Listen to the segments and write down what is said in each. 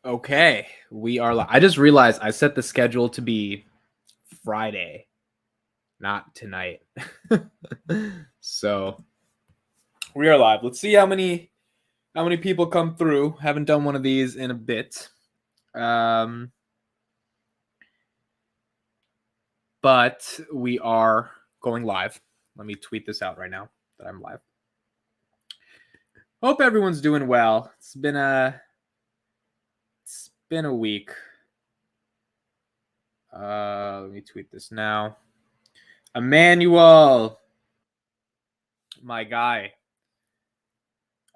Okay, we are live. I just realized I set the schedule to be Friday, not tonight. So we are live. Let's see how many people come through. Haven't done one of these in a bit. But we are going live. Let me tweet this out right now that I'm live. Hope everyone's doing well. It's been a week. Let me tweet this now. Emmanuel, my guy.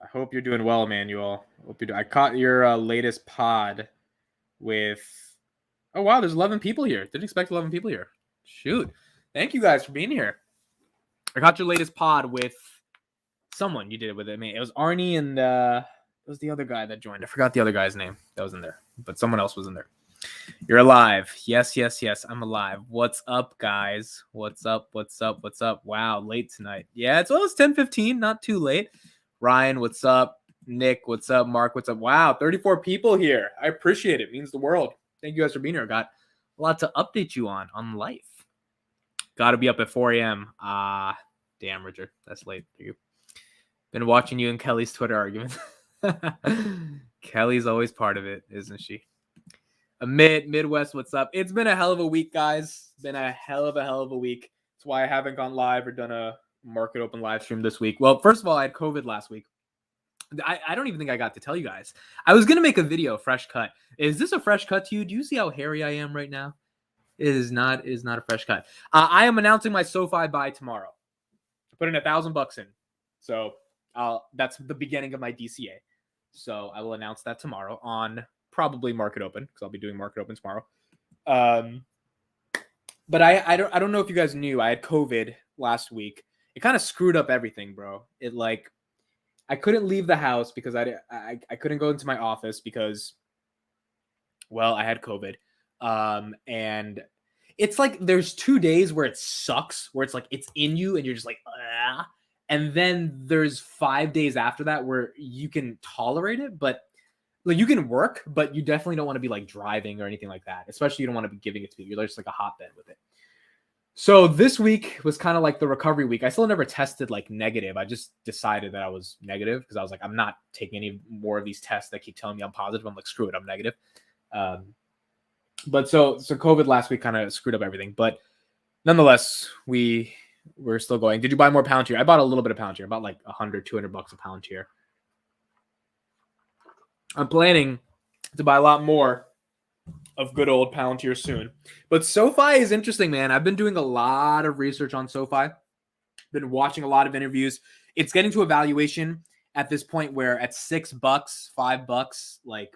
I hope you're doing well, Emmanuel. I caught your latest pod with. Oh wow, there's 11 people here. Didn't expect 11 people here. Shoot, thank you guys for being here. I caught your latest pod with someone. You did it with it. I mean, it was Arnie and it was the other guy that joined. I forgot the other guy's name that was in there, but someone else was in there. You're alive. Yes. I'm alive. What's up, guys? What's up? Wow, late tonight. Yeah, it's 10:15. Not too late. Ryan, what's up? Nick, what's up? Mark, what's up? Wow, 34 people here. I appreciate it. It means the world. Thank you guys for being here. Got a lot to update you on life. Got to be up at 4 a.m. Damn, Richard. That's late for you. Been watching you and Kelly's Twitter argument. Kelly's always part of it, isn't she? Midwest, what's up? It's been a hell of a week, guys. Been a hell of a week. That's why I haven't gone live or done a market open live stream this week. Well, first of all, I had COVID last week. I don't even think I got to tell you guys. I was going to make a video, fresh cut. Is this a fresh cut to you? Do you see how hairy I am right now? It is not a fresh cut. I am announcing my Sofi buy tomorrow. Put in $1,000 in. So that's the beginning of my DCA. So I will announce that tomorrow on probably market open because I'll be doing market open tomorrow. But I don't know if you guys knew I had COVID last week. It kind of screwed up everything, bro. It I couldn't leave the house because I couldn't go into my office because, well, I had COVID. And it's like there's 2 days where it sucks, where it's like it's in you and you're just like, ah. And then there's 5 days after that where you can tolerate it, but like you can work, but you definitely don't want to be like driving or anything like that. Especially you don't want to be giving it to people. You're just like a hotbed with it. So this week was kind of like the recovery week. I still never tested like negative. I just decided that I was negative because I was like, I'm not taking any more of these tests that keep telling me I'm positive. I'm like, screw it, I'm negative. But so COVID last week kind of screwed up everything. But nonetheless, we're still going. Did you buy more Palantir? I bought a little bit of Palantir, about like $100, $200 a Palantir. I'm planning to buy a lot more of good old Palantir soon. But SoFi is interesting, man. I've been doing a lot of research on SoFi. Been watching a lot of interviews. It's getting to a valuation at this point where at $6, $5, like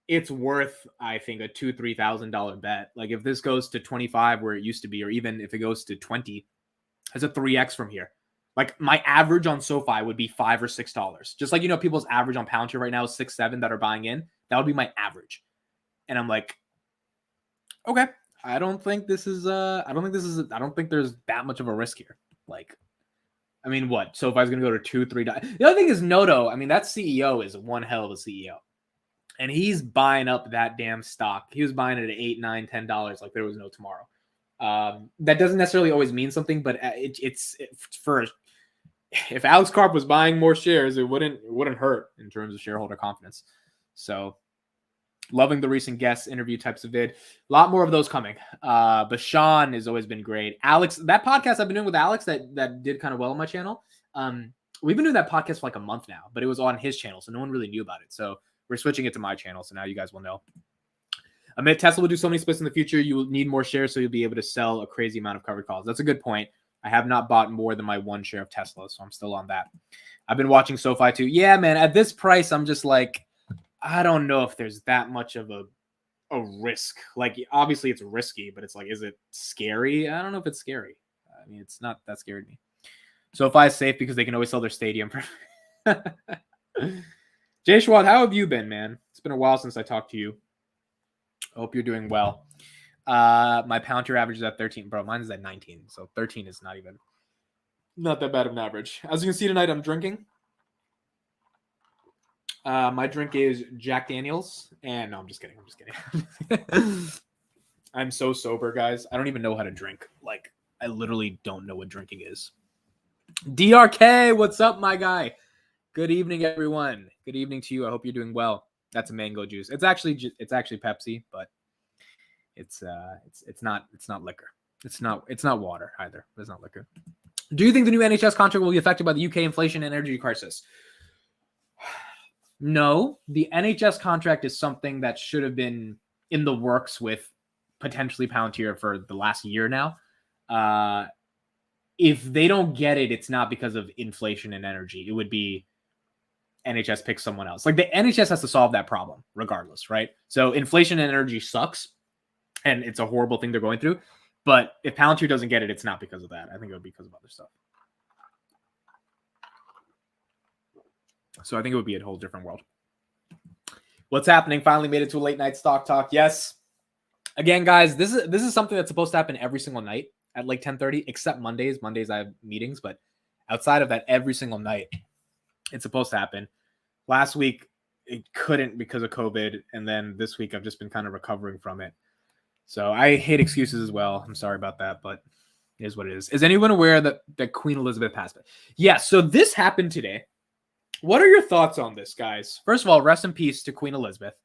it's worth, I think, a $2,000-$3,000 bet. Like if this goes to 25 where it used to be, or even if it goes to 20, it's a 3x from here. Like my average on SoFi would be $5 or $6. Just like, people's average on Palantir right now is 6, 7 that are buying in. That would be my average. And I'm like, okay, I don't think there's that much of a risk here. Like, I mean, what? SoFi's going to go to $2, $3. The other thing is Noto. I mean, that CEO is one hell of a CEO. And he's buying up that damn stock. He was buying it at $8, $9, $10 like there was no tomorrow. That doesn't necessarily always mean something, but it's for if Alex Karp was buying more shares, it wouldn't hurt in terms of shareholder confidence. So loving the recent guest interview types of vid. A lot more of those coming. But Sean has always been great. Alex, that podcast I've been doing with Alex that did kind of well on my channel. We've been doing that podcast for like a month now, but it was on his channel, so no one really knew about it. So we're switching it to my channel, so now you guys will know. Amit, Tesla will do so many splits in the future. You will need more shares, so you'll be able to sell a crazy amount of covered calls. That's a good point. I have not bought more than my one share of Tesla, so I'm still on that. I've been watching SoFi too. Yeah, man, at this price, I'm just like, I don't know if there's that much of a risk. Like, obviously it's risky, but it's like, is it scary? I don't know if it's scary. I mean, it's not that scary to me. SoFi is safe because they can always sell their stadium. Jay Schwad, how have you been, man? It's been a while since I talked to you. I hope you're doing well. My Palantir average is at 13. Bro, mine is at 19. So 13 is not that bad of an average. As you can see tonight, I'm drinking My drink is Jack Daniels, and no, I'm just kidding. I'm just kidding. I'm so sober, guys. I don't even know how to drink. Like, I literally don't know what drinking is. DRK, what's up, my guy? Good evening, everyone. Good evening to you. I hope you're doing well. That's a mango juice. It's actually Pepsi, but it's not liquor. It's not water either. It's not liquor. Do you think the new NHS contract will be affected by the UK inflation and energy crisis? No, the NHS contract is something that should have been in the works with potentially Palantir for the last year now. If they don't get it, it's not because of inflation and energy. It would be NHS picks someone else. Like the NHS has to solve that problem regardless, right? So inflation and energy sucks, and it's a horrible thing they're going through. But if Palantir doesn't get it, it's not because of that. I think it would be because of other stuff. So I think it would be a whole different world. What's happening? Finally made it to a late night stock talk. Yes. Again, guys, this is something that's supposed to happen every single night at like 10:30, except Mondays. Mondays I have meetings, but outside of that, every single night it's supposed to happen. Last week it couldn't because of COVID, and then this week I've just been kind of recovering from it. So I hate excuses as well. I'm sorry about that, but it is what it is. Is anyone aware that Queen Elizabeth passed away? Yeah, so this happened today. What are your thoughts on this, guys? First of all, rest in peace to Queen Elizabeth.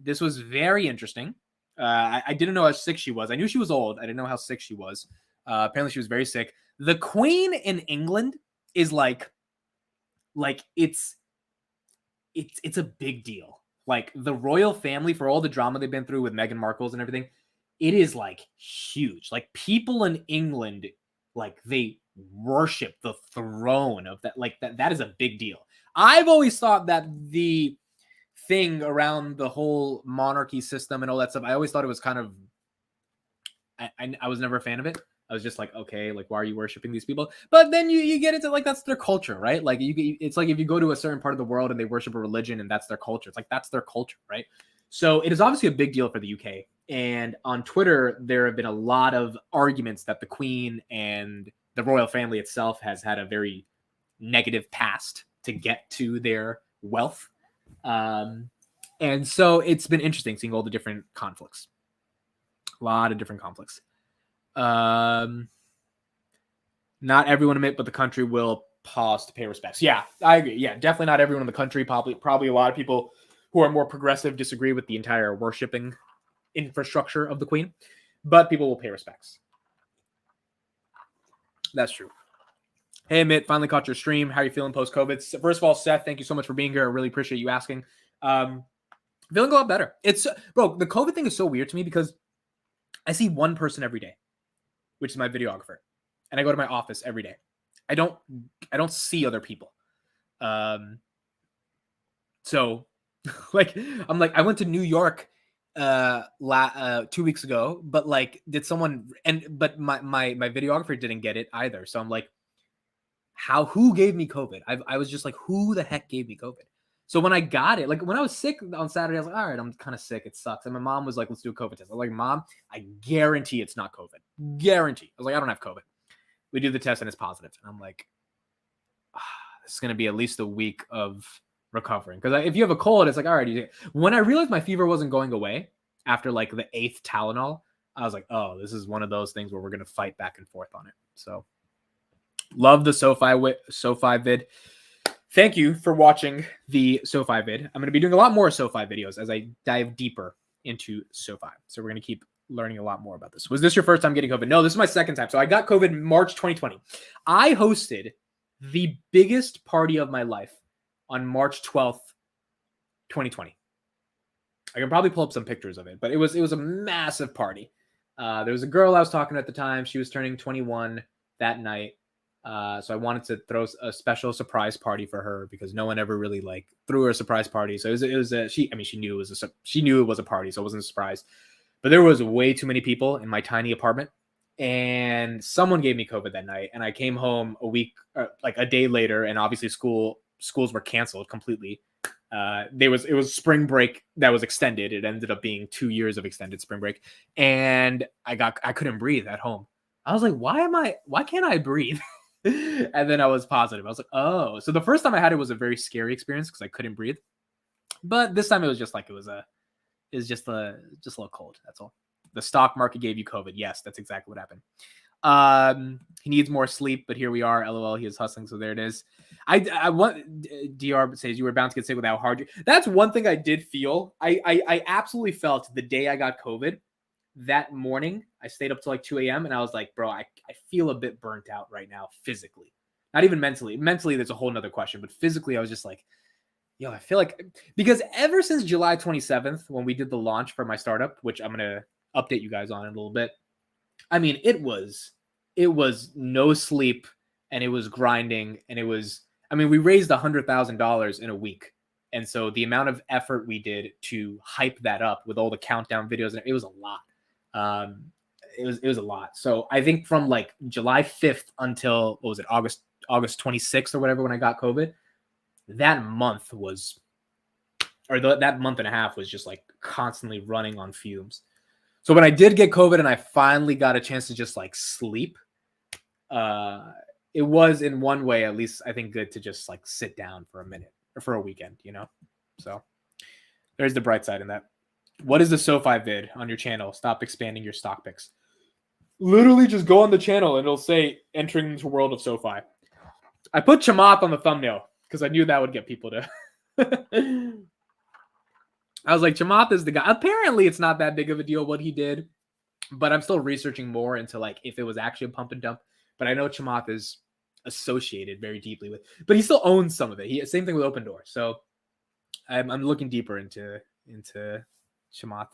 This was very interesting. I didn't know how sick she was. I knew she was old. I didn't know how sick she was. Apparently, she was very sick. The Queen in England is like it's a big deal. Like the royal family, for all the drama they've been through with Meghan Markle's and everything, it is like huge. Like people in England, like they worship the throne of that. Like that is a big deal. I've always thought that the thing around the whole monarchy system and all that stuff, I always thought it was kind of, I was never a fan of it. I was just like, okay, like why are you worshiping these people? But then you get into like that's their culture, right? Like it's like if you go to a certain part of the world and they worship a religion and that's their culture, it's like that's their culture, right? So it is obviously a big deal for the UK. And on Twitter, there have been a lot of arguments that the Queen and the royal family itself has had a very negative past to get to their wealth. And so it's been interesting seeing all the different conflicts. A lot of different conflicts. Not everyone admit, but the country will pause to pay respects. Yeah, I agree. Yeah, definitely not everyone in the country. Probably a lot of people who are more progressive disagree with the entire worshiping infrastructure of the Queen, but people will pay respects. That's true. Hey, Amit, finally caught your stream. How are you feeling post-COVID? First of all, Seth, thank you so much for being here. I really appreciate you asking. Feeling a lot better. Bro, the COVID thing is so weird to me because I see one person every day, which is my videographer. And I go to my office every day. I don't see other people. So like, I'm like, I went to New York 2 weeks ago, but like, did someone, but my videographer didn't get it either. So I'm like, who gave me COVID? I was just like, who the heck gave me COVID? So when I got it, like when I was sick on Saturday, I was like, all right, I'm kind of sick. It sucks. And my mom was like, let's do a COVID test. I was like, Mom, I guarantee it's not COVID. Guarantee. I was like, I don't have COVID. We do the test and it's positive. And I'm like, this is going to be at least a week of recovering. Because if you have a cold, it's like, all right. When I realized my fever wasn't going away after like the 8th Tylenol, I was like, oh, this is one of those things where we're going to fight back and forth on it. So love the Sofi vid. Thank you for watching the Sofi vid. I'm going to be doing a lot more Sofi videos as I dive deeper into Sofi. So we're going to keep learning a lot more about this. Was this your first time getting COVID? No, this is my second time. So I got COVID in March 2020. I hosted the biggest party of my life on March 12th, 2020. I can probably pull up some pictures of it, but it was a massive party. There was a girl I was talking to at the time. She was turning 21 that night. So I wanted to throw a special surprise party for her because no one ever really like threw her a surprise party. So she knew it was a party, so it wasn't a surprise. But there was way too many people in my tiny apartment, and someone gave me COVID that night. And I came home a day later, and obviously schools were canceled completely. It was spring break that was extended. It ended up being 2 years of extended spring break, and I couldn't breathe at home. I was like, why can't I breathe? And then I was positive. I was like, oh. So the first time I had it was a very scary experience because I couldn't breathe. But this time it was just like just a little cold. That's all. The stock market gave you COVID. Yes, that's exactly what happened. He needs more sleep, but here we are. LOL, he is hustling, so there it is. I want DR says you were bound to get sick with how hard you. That's one thing I did feel. I absolutely felt the day I got COVID. That morning, I stayed up till like 2 a.m. and I was like, bro, I feel a bit burnt out right now, physically. Not even mentally. Mentally, there's a whole nother question, but physically, I was just like, yo, I feel like, because ever since July 27th, when we did the launch for my startup, which I'm gonna update you guys on in a little bit. I mean, it was no sleep, and it was grinding, and we raised $100,000 in a week. And so the amount of effort we did to hype that up with all the countdown videos, it was a lot. It was a lot. So I think from like July 5th until, what was it, August 26th or whatever, when I got COVID, that month that month and a half was just like constantly running on fumes. So when I did get COVID and I finally got a chance to just like sleep, it was in one way, at least I think, good to just like sit down for a minute or for a weekend, you know? So there's the bright side in that. What is the Sofi vid on your channel? Stop expanding your stock picks. Literally just go on the channel and it'll say entering the world of Sofi. I put Chamath on the thumbnail because I knew that would get people to. I was like, Chamath is the guy. Apparently, it's not that big of a deal what he did, but I'm still researching more into like if it was actually a pump and dump. But I know Chamath is associated very deeply with, but he still owns some of it. Same thing with Open Door. So I'm looking deeper into Chamath.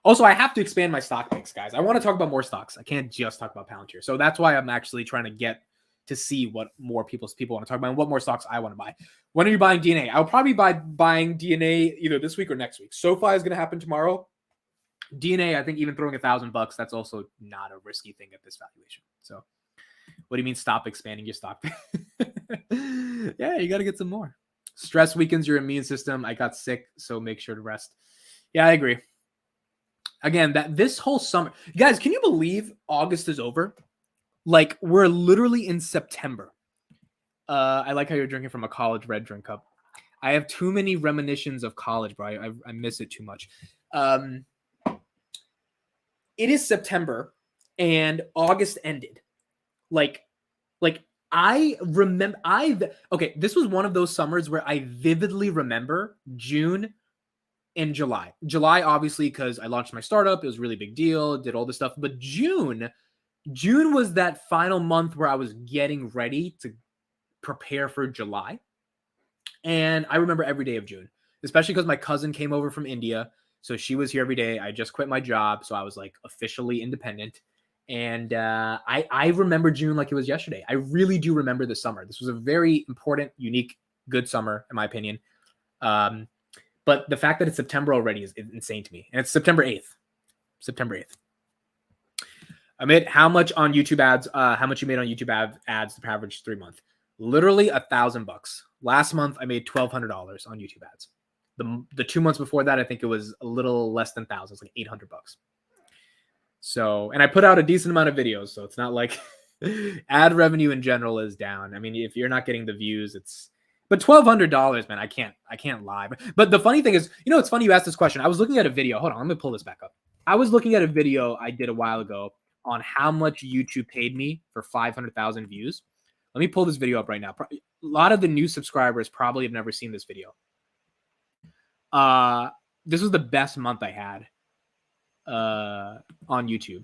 Also, I have to expand my stock picks, guys. I want to talk about more stocks. I can't just talk about Palantir. So that's why I'm actually trying to get to see what more people want to talk about and what more stocks I want to buy. When are you buying DNA? I'll probably buying DNA either this week or next week. Sofi is going to happen tomorrow. DNA, I think even throwing $1,000, that's also not a risky thing at this valuation. So what do you mean stop expanding your stock? Yeah, you got to get some more. Stress weakens your immune system. I got sick, so make sure to rest. Yeah, I agree. Again, that this whole summer, guys, can you believe August is over? Like, we're literally in September. I like how you're drinking from a college red drink cup. I have too many reminiscences of college, bro. I miss it too much. It is September, and August ended. I remember. Okay, this was one of those summers where I vividly remember June and July. July, obviously, because I launched my startup. It was a really big deal. Did all this stuff. But June was that final month where I was getting ready to prepare for July. And I remember every day of June, especially because my cousin came over from India. So she was here every day. I just quit my job. So I was like officially independent. And I remember June like it was yesterday. I really do remember the summer. This was a very important, unique, good summer, in my opinion. But the fact that it's September already is insane to me. And it's September 8th. September 8th. Amit, how much on YouTube ads? How much you made on YouTube ads the average 3 month? Literally $1,000. Last month I made $1,200 on YouTube ads. The 2 months before that, I think it was a little less than $1,000. It's like $800. So, and I put out a decent amount of videos, so it's not like ad revenue in general is down. I mean, if you're not getting the views, but $1,200, man, I can't lie. But the funny thing is, it's funny you asked this question. I was looking at a video. Hold on, let me pull this back up. I was looking at a video I did a while ago on how much YouTube paid me for 500,000 views. Let me pull this video up right now. A lot of the new subscribers probably have never seen this video. This was the best month I had on YouTube.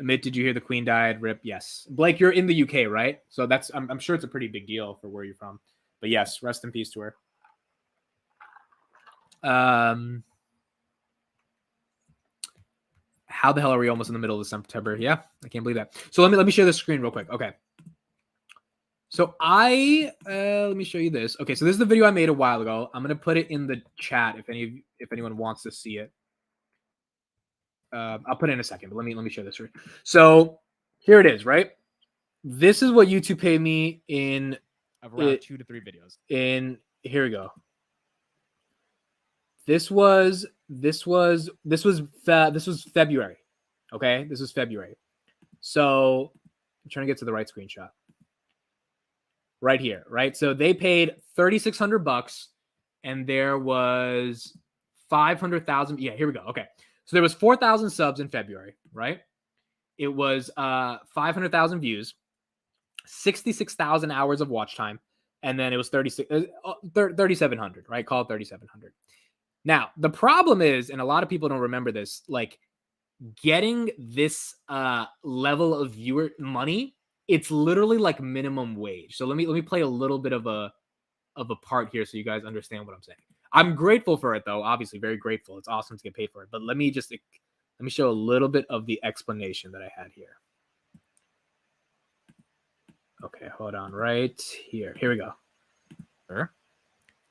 Amit, did you hear the Queen died? Rip. Yes. Blake, you're in the UK, right? So I'm sure it's a pretty big deal for where you're from. But yes, rest in peace to her. How the hell are we almost in the middle of September? Yeah, I can't believe that. So let me share the screen real quick. Okay. So let me show you this. Okay, so this is the video I made a while ago. I'm gonna put it in the chat if anyone wants to see it. I'll put it in a second, but let me show this. So here it is, right? This is what YouTube paid me in around 2 to 3 videos. Here we go. This was February. Okay, this was February. So I'm trying to get to the right screenshot. Right here, right? So they paid $3,600 and there was 500,000. Yeah, here we go. Okay. So there was 4,000 subs in February, right? It was 500,000 views, 66,000 hours of watch time, and then it was 3,700, right? Call it 3,700. Now, the problem is, and a lot of people don't remember this, like getting this level of viewer money, it's literally like minimum wage. So let me play a little bit of a part here so you guys understand what I'm saying. I'm grateful for it though, obviously very grateful. It's awesome to get paid for it. But let me show a little bit of the explanation that I had here. Okay, hold on right here. Here we go.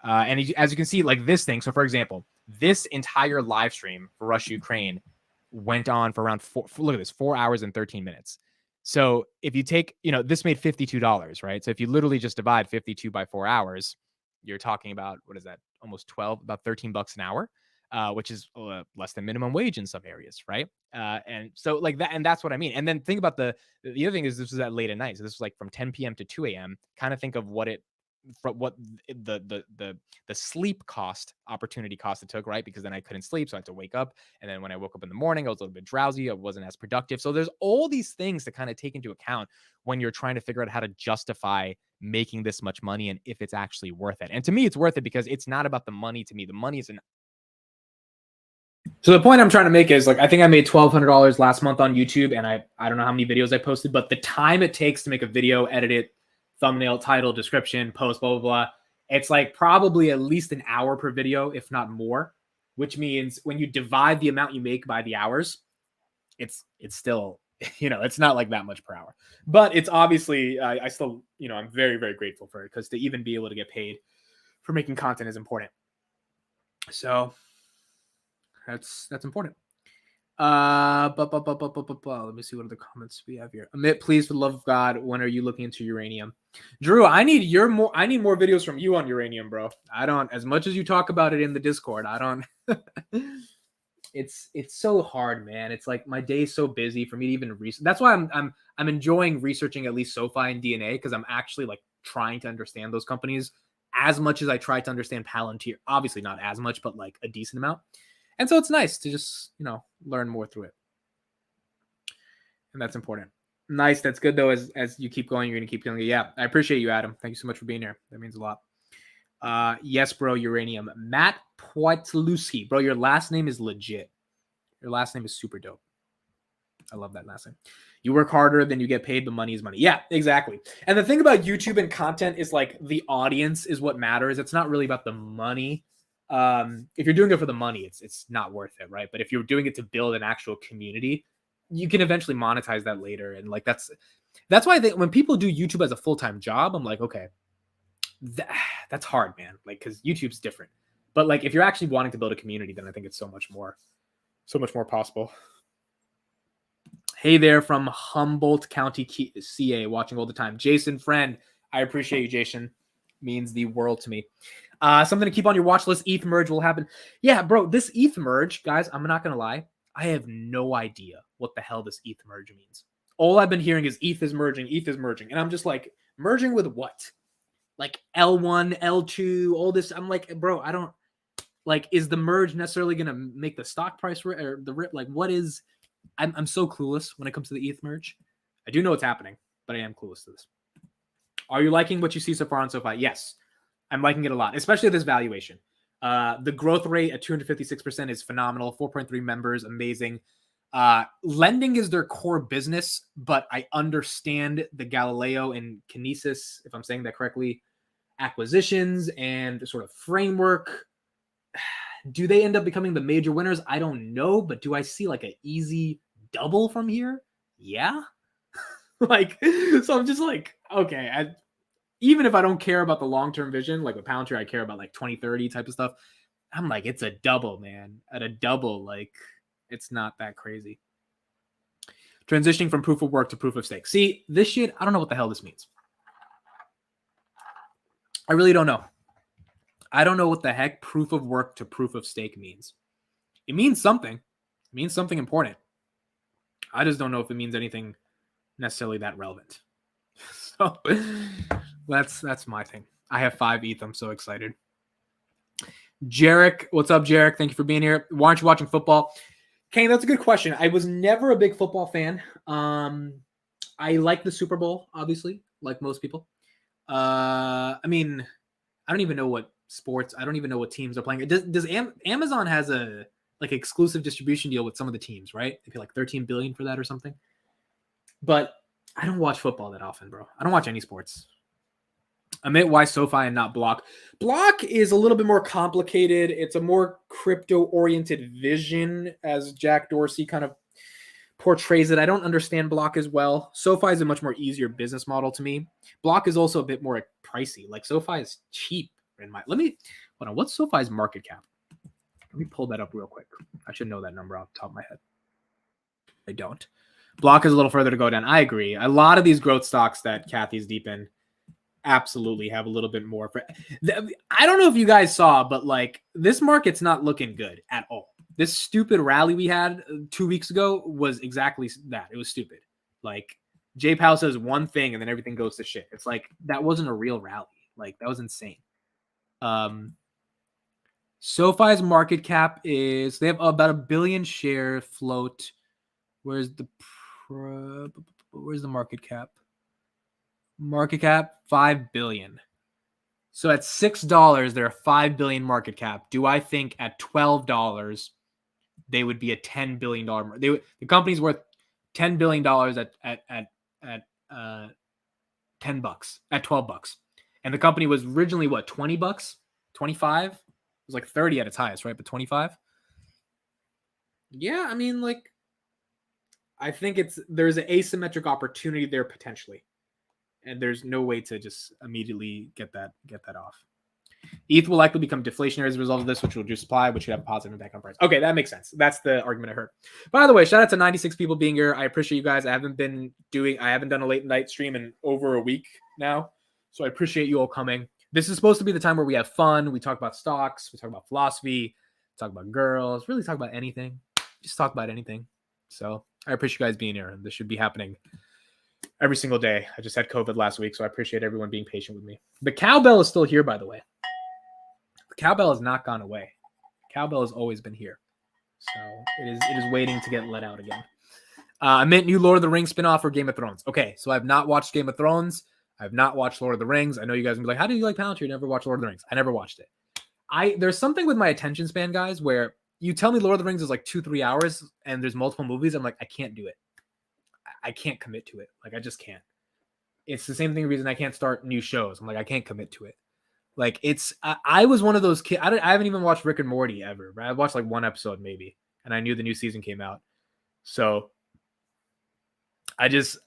And as you can see, like this thing. So for example, this entire live stream for Russia Ukraine went on for around look at this, 4 hours and 13 minutes. So if you take, this made $52, right? So if you literally just divide 52 by 4 hours, you're talking about, what is that? Almost 12, about $13 an hour, which is less than minimum wage in some areas, right? And so like that, and that's what I mean. And then think about the other thing is this was at late at night. So this was like from 10 p.m. to 2 a.m. Kind of think of what the sleep opportunity cost it took, right? Because then I couldn't sleep, so I had to wake up. And then when I woke up in the morning, I was a little bit drowsy. I wasn't as productive. So there's all these things to kind of take into account when you're trying to figure out how to justify making this much money and if it's actually worth it. And to me, it's worth it because it's not about the money. To me, the money is an. So the point I'm trying to make is, like, I think I made $1,200 last month on YouTube, and I don't know how many videos I posted, but the time it takes to make a video, edit it, thumbnail, title, description, post, blah, blah, blah. It's like probably at least an hour per video, if not more, which means when you divide the amount you make by the hours, it's still, it's not like that much per hour. But it's obviously, I still, I'm very, very grateful for it because to even be able to get paid for making content is important. So that's important. Let me see what other comments we have here. Amit, please, for the love of God, when are you looking into uranium? Drew, I need more videos from you on uranium, bro. I don't, as much as you talk about it in the Discord, I don't. It's so hard, man. It's like my day is so busy for me to even research. That's why I'm enjoying researching at least Sofi and DNA, because I'm actually like trying to understand those companies as much as I try to understand Palantir. Obviously not as much, but like a decent amount. And so it's nice to just, learn more through it. And that's important. Nice. That's good, though. As you keep going, you're going to keep going. Yeah, I appreciate you, Adam. Thank you so much for being here. That means a lot. Yes, bro, uranium. Matt Poitluski. Bro, your last name is legit. Your last name is super dope. I love that last name. You work harder than you get paid, but money is money. Yeah, exactly. And the thing about YouTube and content is like the audience is what matters. It's not really about the money. If you're doing it for the money, it's not worth it, right? But if you're doing it to build an actual community, you can eventually monetize that later. And like that's why I think when people do YouTube as a full-time job, I'm like, okay, that's hard, man. Like, because YouTube's different. But like if you're actually wanting to build a community, then I think it's so much more possible. Hey there from Humboldt County, CA, watching all the time. Jason, friend, I appreciate you, Jason. Means the world to me. Something to keep on your watch list. ETH merge will happen. Yeah, bro, this ETH merge, guys, I'm not going to lie. I have no idea what the hell this ETH merge means. All I've been hearing is ETH is merging. And I'm just like, merging with what? Like L1, L2, all this. I'm like, bro, I don't, like, is the merge necessarily going to make the stock price or the rip? Like, what is, I'm so clueless when it comes to the ETH merge. I do know what's happening, but I am clueless to this. Are you liking what you see so far on Sofi? Yes, I'm liking it a lot, especially this valuation. The growth rate at 256% is phenomenal. 4.3 members, amazing. Lending is their core business, but I understand the Galileo and Kinesis, if I'm saying that correctly, acquisitions and sort of framework. Do they end up becoming the major winners? I don't know, but do I see like an easy double from here? Yeah. Like, so I'm just like, okay, even if I don't care about the long-term vision, like with Palantir, I care about like 2030 type of stuff. I'm like, it's a double, man. At a double, like, it's not that crazy. Transitioning from proof of work to proof of stake. See, this shit, I don't know what the hell this means. I really don't know. I don't know what the heck proof of work to proof of stake means. It means something. It means something important. I just don't know if it means anything necessarily that relevant. So that's my thing. I have 5 ETH. I'm so excited. Jarek, what's up, Jarek? Thank you for being here. Why aren't you watching football? Kane, that's a good question. I was never a big football fan. I like the Super Bowl, obviously, like most people. I mean, I don't even know what sports. I don't even know what teams are playing. Does Amazon has a like exclusive distribution deal with some of the teams, right? They pay like $13 billion for that or something. But I don't watch football that often, bro. I don't watch any sports. Admit why Sofi and not Block. Block is a little bit more complicated. It's a more crypto-oriented vision, as Jack Dorsey kind of portrays it. I don't understand Block as well. Sofi is a much more easier business model to me. Block is also a bit more pricey. Like Sofi is cheap in my. Let me hold on. What's Sofi's market cap? Let me pull that up real quick. I should know that number off the top of my head. I don't. Block is a little further to go down. I agree. A lot of these growth stocks that Kathy's deep in absolutely have a little bit more. I don't know if you guys saw, but like this market's not looking good at all. This stupid rally we had 2 weeks ago was exactly that. It was stupid. Like Jay Powell says one thing and then everything goes to shit. It's like that wasn't a real rally. Like that was insane. SoFi's market cap is they have about 1 billion share float. Where's the market cap? Market cap 5 billion. So at $6, they're a 5 billion market cap. Do I think at $12 they would be a $10 billion? The company's worth $10 billion at $10 at $12, and the company was originally what $20, 25. It was like 30 at its highest, right? But 25. Yeah, I mean, like, I think there's an asymmetric opportunity there potentially. And there's no way to just immediately get that off. ETH will likely become deflationary as a result of this, which will reduce supply, which should have a positive impact on price. Okay, that makes sense. That's the argument I heard. By the way, shout out to 96 people being here. I appreciate you guys. I haven't done a late night stream in over a week now. So I appreciate you all coming. This is supposed to be the time where we have fun. We talk about stocks. We talk about philosophy. Talk about girls. Really talk about anything. Just talk about anything. So I appreciate you guys being here. This should be happening every single day. I just had COVID last week, so I appreciate everyone being patient with me. The cowbell is still here, by the way. The cowbell has not gone away. Cowbell has always been here. So it is waiting to get let out again. I meant new Lord of the Rings spinoff or Game of Thrones. Okay, so I've not watched Game of Thrones. I've not watched Lord of the Rings. I know you guys will be like, how do you like Palantir? You never watched Lord of the Rings. I never watched it. There's something with my attention span, guys, where you tell me Lord of the Rings is like 2-3 hours and there's multiple movies. I'm like, I can't do it. I can't commit to it. Like, I just can't. It's the same reason I can't start new shows. I'm like, I can't commit to it. Like, I was one of those kids. I haven't even watched Rick and Morty ever. Right? I watched like one episode maybe, and I knew the new season came out. So I was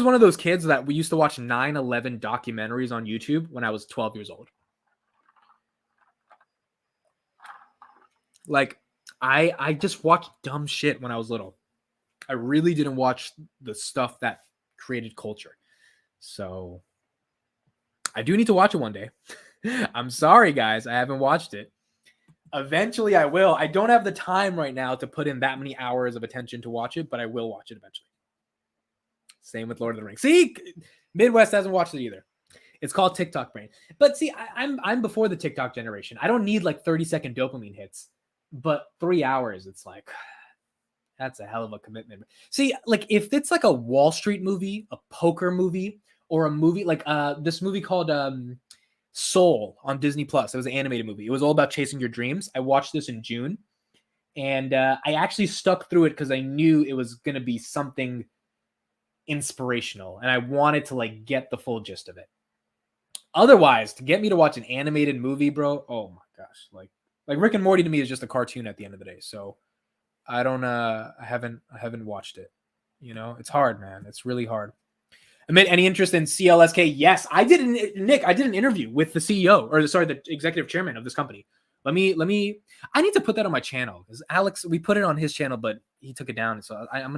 one of those kids that we used to watch 9/11 documentaries on YouTube when I was 12 years old. Like, I just watched dumb shit when I was little. I really didn't watch the stuff that created culture. So I do need to watch it one day. I'm sorry, guys. I haven't watched it. Eventually, I will. I don't have the time right now to put in that many hours of attention to watch it, but I will watch it eventually. Same with Lord of the Rings. See, Midwest hasn't watched it either. It's called TikTok brain. But see, I'm before the TikTok generation. I don't need like 30-second dopamine hits, but 3 hours, it's like... That's a hell of a commitment. See, like if it's like a Wall Street movie, a poker movie, or a movie like this movie called Soul on Disney Plus. It was an animated movie. It was all about chasing your dreams. I watched this in June, and I actually stuck through it because I knew it was going to be something inspirational, and I wanted to like get the full gist of it. Otherwise, to get me to watch an animated movie, bro, oh my gosh, like Rick and Morty to me is just a cartoon at the end of the day. So. I haven't watched it. You know, it's hard, man. It's really hard. Admit any interest in CLSK? Yes, I did. Nick, I did an interview with the CEO, or sorry, the executive chairman of this company. Let me. I need to put that on my channel because Alex, we put it on his channel, but he took it down. So I'm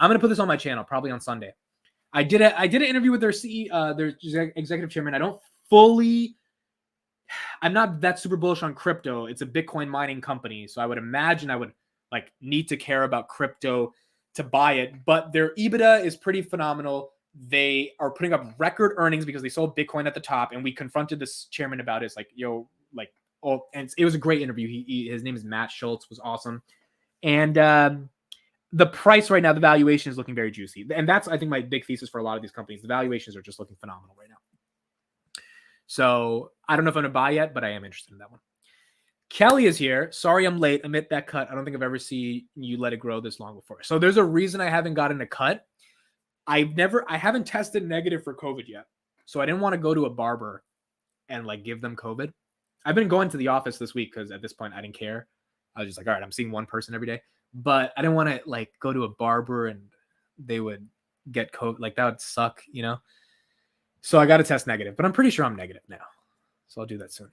gonna put this on my channel probably on Sunday. I did an interview with their CEO, their executive chairman. I'm not that super bullish on crypto. It's a Bitcoin mining company, so I would imagine I would like need to care about crypto to buy it, but their EBITDA is pretty phenomenal. They are putting up record earnings because they sold Bitcoin at the top, and we confronted this chairman about it. It's like, yo, like, oh, and it was a great interview. His name is Matt Schultz, was awesome. And the price right now, the valuation is looking very juicy. And that's, I think, my big thesis for a lot of these companies. The valuations are just looking phenomenal right now. So I don't know if I'm going to buy yet, but I am interested in that one. Kelly is here. Sorry I'm late. Admit that cut. I don't think I've ever seen you let it grow this long before. So there's a reason I haven't gotten a cut. I haven't tested negative for COVID yet. So I didn't want to go to a barber and like give them COVID. I've been going to the office this week because at this point I didn't care. I was just like, all right, I'm seeing one person every day. But I didn't want to like go to a barber and they would get COVID. Like that would suck, you know? So I got to test negative, but I'm pretty sure I'm negative now. So I'll do that soon.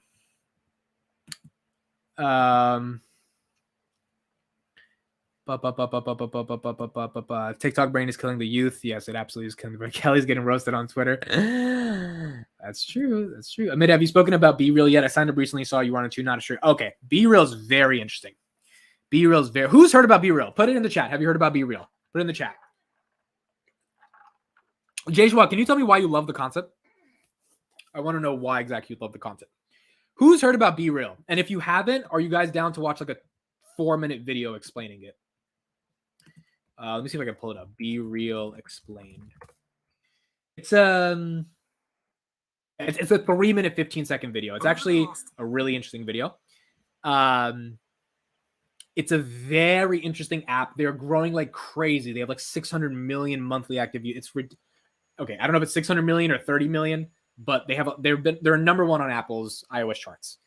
TikTok brain is killing the youth. Yes, it absolutely is killing the brain. Kelly's getting roasted on Twitter. That's true. That's true. Amit, have you spoken about BeReal yet? I signed up recently, saw you wanted to, not sure. Okay, BeReal is very interesting. BeReal is very... Who's heard about BeReal? Put it in the chat. Have you heard about BeReal? Put it in the chat. Jayshua, can you tell me why you love the concept? I want to know why exactly you love the concept. Who's heard about BeReal? And if you haven't, are you guys down to watch like a 4-minute video explaining it? Let me see if I can pull it up. BeReal explained. It's a 3-minute, 15-second video. It's actually a really interesting video. It's a very interesting app. They're growing like crazy. They have like 600 million monthly active users. It's okay. I don't know if it's 600 million or 30 million, but they're number one on Apple's iOS charts.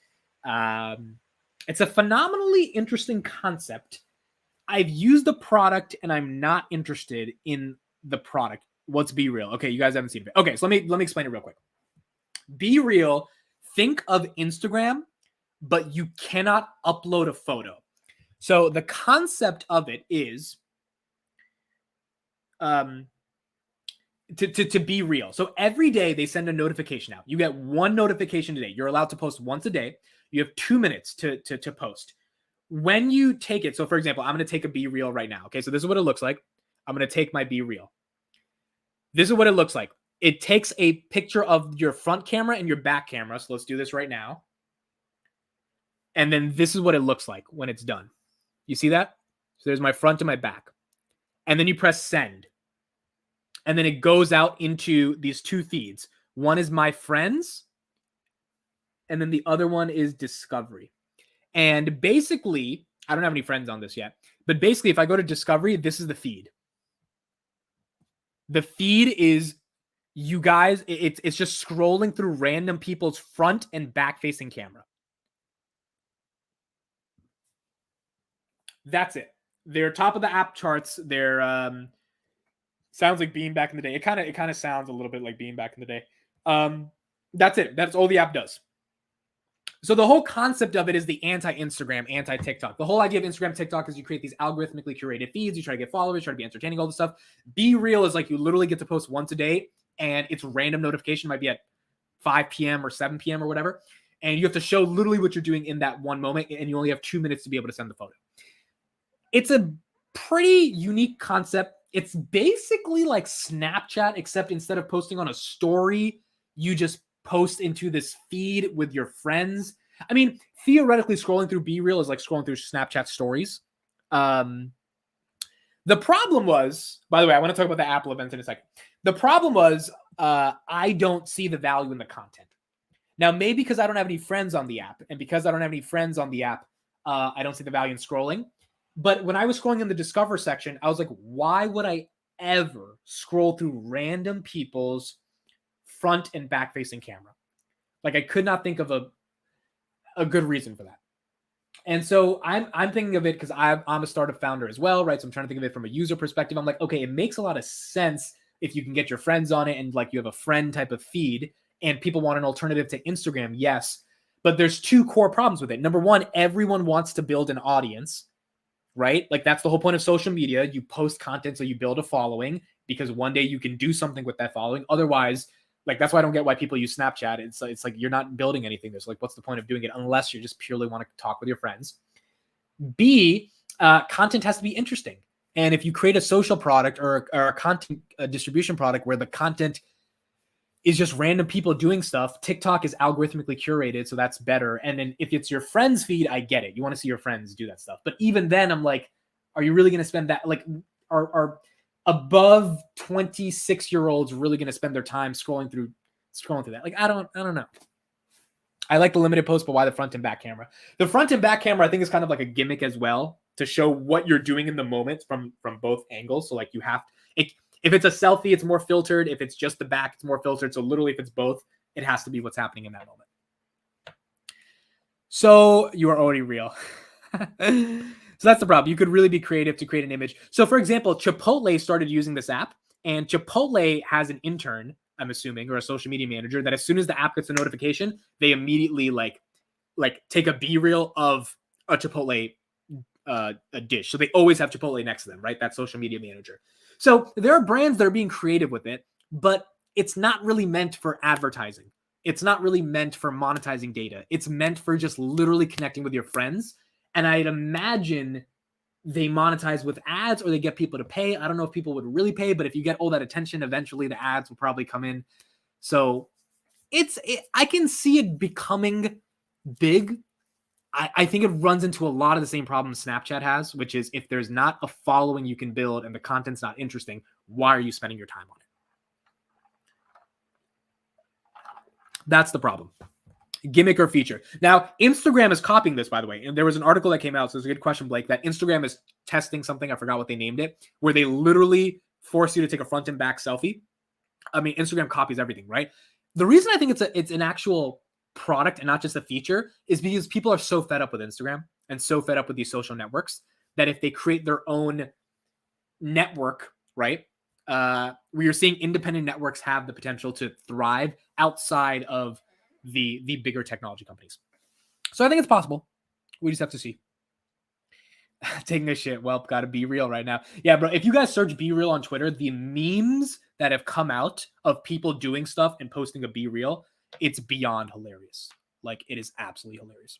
It's a phenomenally interesting concept. I've used the product and I'm not interested in the product. What's BeReal? Okay, you guys haven't seen it. Okay, so let me explain it real quick. BeReal, think of Instagram, but you cannot upload a photo. So the concept of it is to be real. So every day they send a notification out. You get one notification a day. You're allowed to post once a day. You have 2 minutes to post. When you take it, so for example, I'm going to take a BeReal right now. Okay, so this is what it looks like. I'm going to take my BeReal. This is what it looks like. It takes a picture of your front camera and your back camera. So let's do this right now. And then this is what it looks like when it's done. You see that? So there's my front and my back. And then you press send. And then it goes out into these two feeds. One is my friends. And then the other one is discovery. And basically, I don't have any friends on this yet. But basically, if I go to discovery, this is the feed. The feed is you guys. It's just scrolling through random people's front and back facing camera. That's it. They're top of the app charts. They're sounds like Beam back in the day. It kind of sounds a little bit like Beam back in the day. That's it. That's all the app does. So the whole concept of it is the anti-Instagram, anti-TikTok. The whole idea of Instagram, TikTok is you create these algorithmically curated feeds. You try to get followers, try to be entertaining, all this stuff. BeReal is like you literally get to post once a day, and it's random notification. It might be at 5 p.m. or 7 p.m. or whatever. And you have to show literally what you're doing in that one moment, and you only have 2 minutes to be able to send the photo. It's a pretty unique concept. It's basically like Snapchat, except instead of posting on a story, you just post into this feed with your friends. I mean, theoretically, scrolling through BeReal is like scrolling through Snapchat stories. The problem was, by the way, I want to talk about the Apple event in a second. The problem was I don't see the value in the content. Now, maybe because I don't have any friends on the app, and because I don't have any friends on the app, I don't see the value in scrolling. But when I was scrolling in the Discover section, I was like, why would I ever scroll through random people's front and back facing camera? Like I could not think of a good reason for that. And so I'm thinking of it because I'm a startup founder as well, right? So I'm trying to think of it from a user perspective. I'm like, okay, it makes a lot of sense if you can get your friends on it and like you have a friend type of feed and people want an alternative to Instagram. Yes. But there's two core problems with it. Number one, everyone wants to build an audience, right? Like that's the whole point of social media. You post content so you build a following because one day you can do something with that following. Otherwise, like that's why I don't get why people use Snapchat. It's like you're not building anything. There's like, what's the point of doing it unless you just purely want to talk with your friends? B, content has to be interesting. And if you create a social product or a content distribution product where the content is just random people doing stuff, TikTok is algorithmically curated, so that's better. And then if it's your friend's feed, I get it. You want to see your friends do that stuff. But even then, I'm like, are you really going to spend that? Like, are above 26-year-olds really going to spend their time scrolling through that? Like, I don't know. I like the limited post, but why the front and back camera? The front and back camera, I think, is kind of like a gimmick as well to show what you're doing in the moment from both angles. So like you have if it's a selfie, it's more filtered. If it's just the back, it's more filtered. So literally, if it's both, it has to be what's happening in that moment. So you are already real. So that's the problem. You could really be creative to create an image. So for example, Chipotle started using this app, and Chipotle has an intern, I'm assuming, or a social media manager that as soon as the app gets a notification, they immediately like take a BeReal of a Chipotle a dish. So they always have Chipotle next to them, right? That social media manager. So there are brands that are being creative with it, but it's not really meant for advertising. It's not really meant for monetizing data. It's meant for just literally connecting with your friends. And I'd imagine they monetize with ads or they get people to pay. I don't know if people would really pay, but if you get all that attention, eventually the ads will probably come in. So I can see it becoming big. I think it runs into a lot of the same problems Snapchat has, which is if there's not a following you can build and the content's not interesting, why are you spending your time on it? That's the problem. Gimmick or feature. Now, Instagram is copying this, by the way. And there was an article that came out, so it's a good question, Blake, that Instagram is testing something, I forgot what they named it, where they literally force you to take a front and back selfie. I mean, Instagram copies everything, right? The reason I think it's an actual product and not just a feature is because people are so fed up with Instagram and so fed up with these social networks that if they create their own network, right, where you're seeing independent networks have the potential to thrive outside of the bigger technology companies. So I think it's possible. We just have to see. Taking a shit. Well, gotta be real right now. Yeah, bro. If you guys search BeReal on Twitter, the memes that have come out of people doing stuff and posting a BeReal, it's beyond hilarious. Like, it is absolutely hilarious.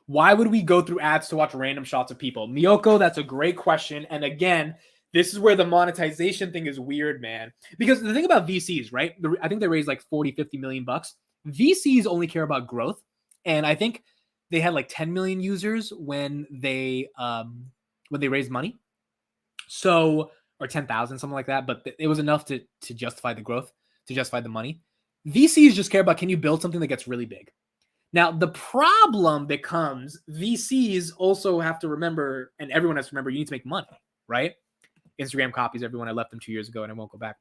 Why would we go through ads to watch random shots of people? Miyoko, that's a great question. And again, this is where the monetization thing is weird, man. Because the thing about VCs, right? I think they raised like 40, 50 million bucks. VCs only care about growth. And I think they had like 10 million users when they raised money. So, or 10,000, something like that. But it was enough to justify the growth, to justify the money. VCs just care about, can you build something that gets really big? Now, the problem becomes VCs also have to remember, and everyone has to remember, you need to make money, right? Instagram copies everyone. I left them 2 years ago and I won't go back.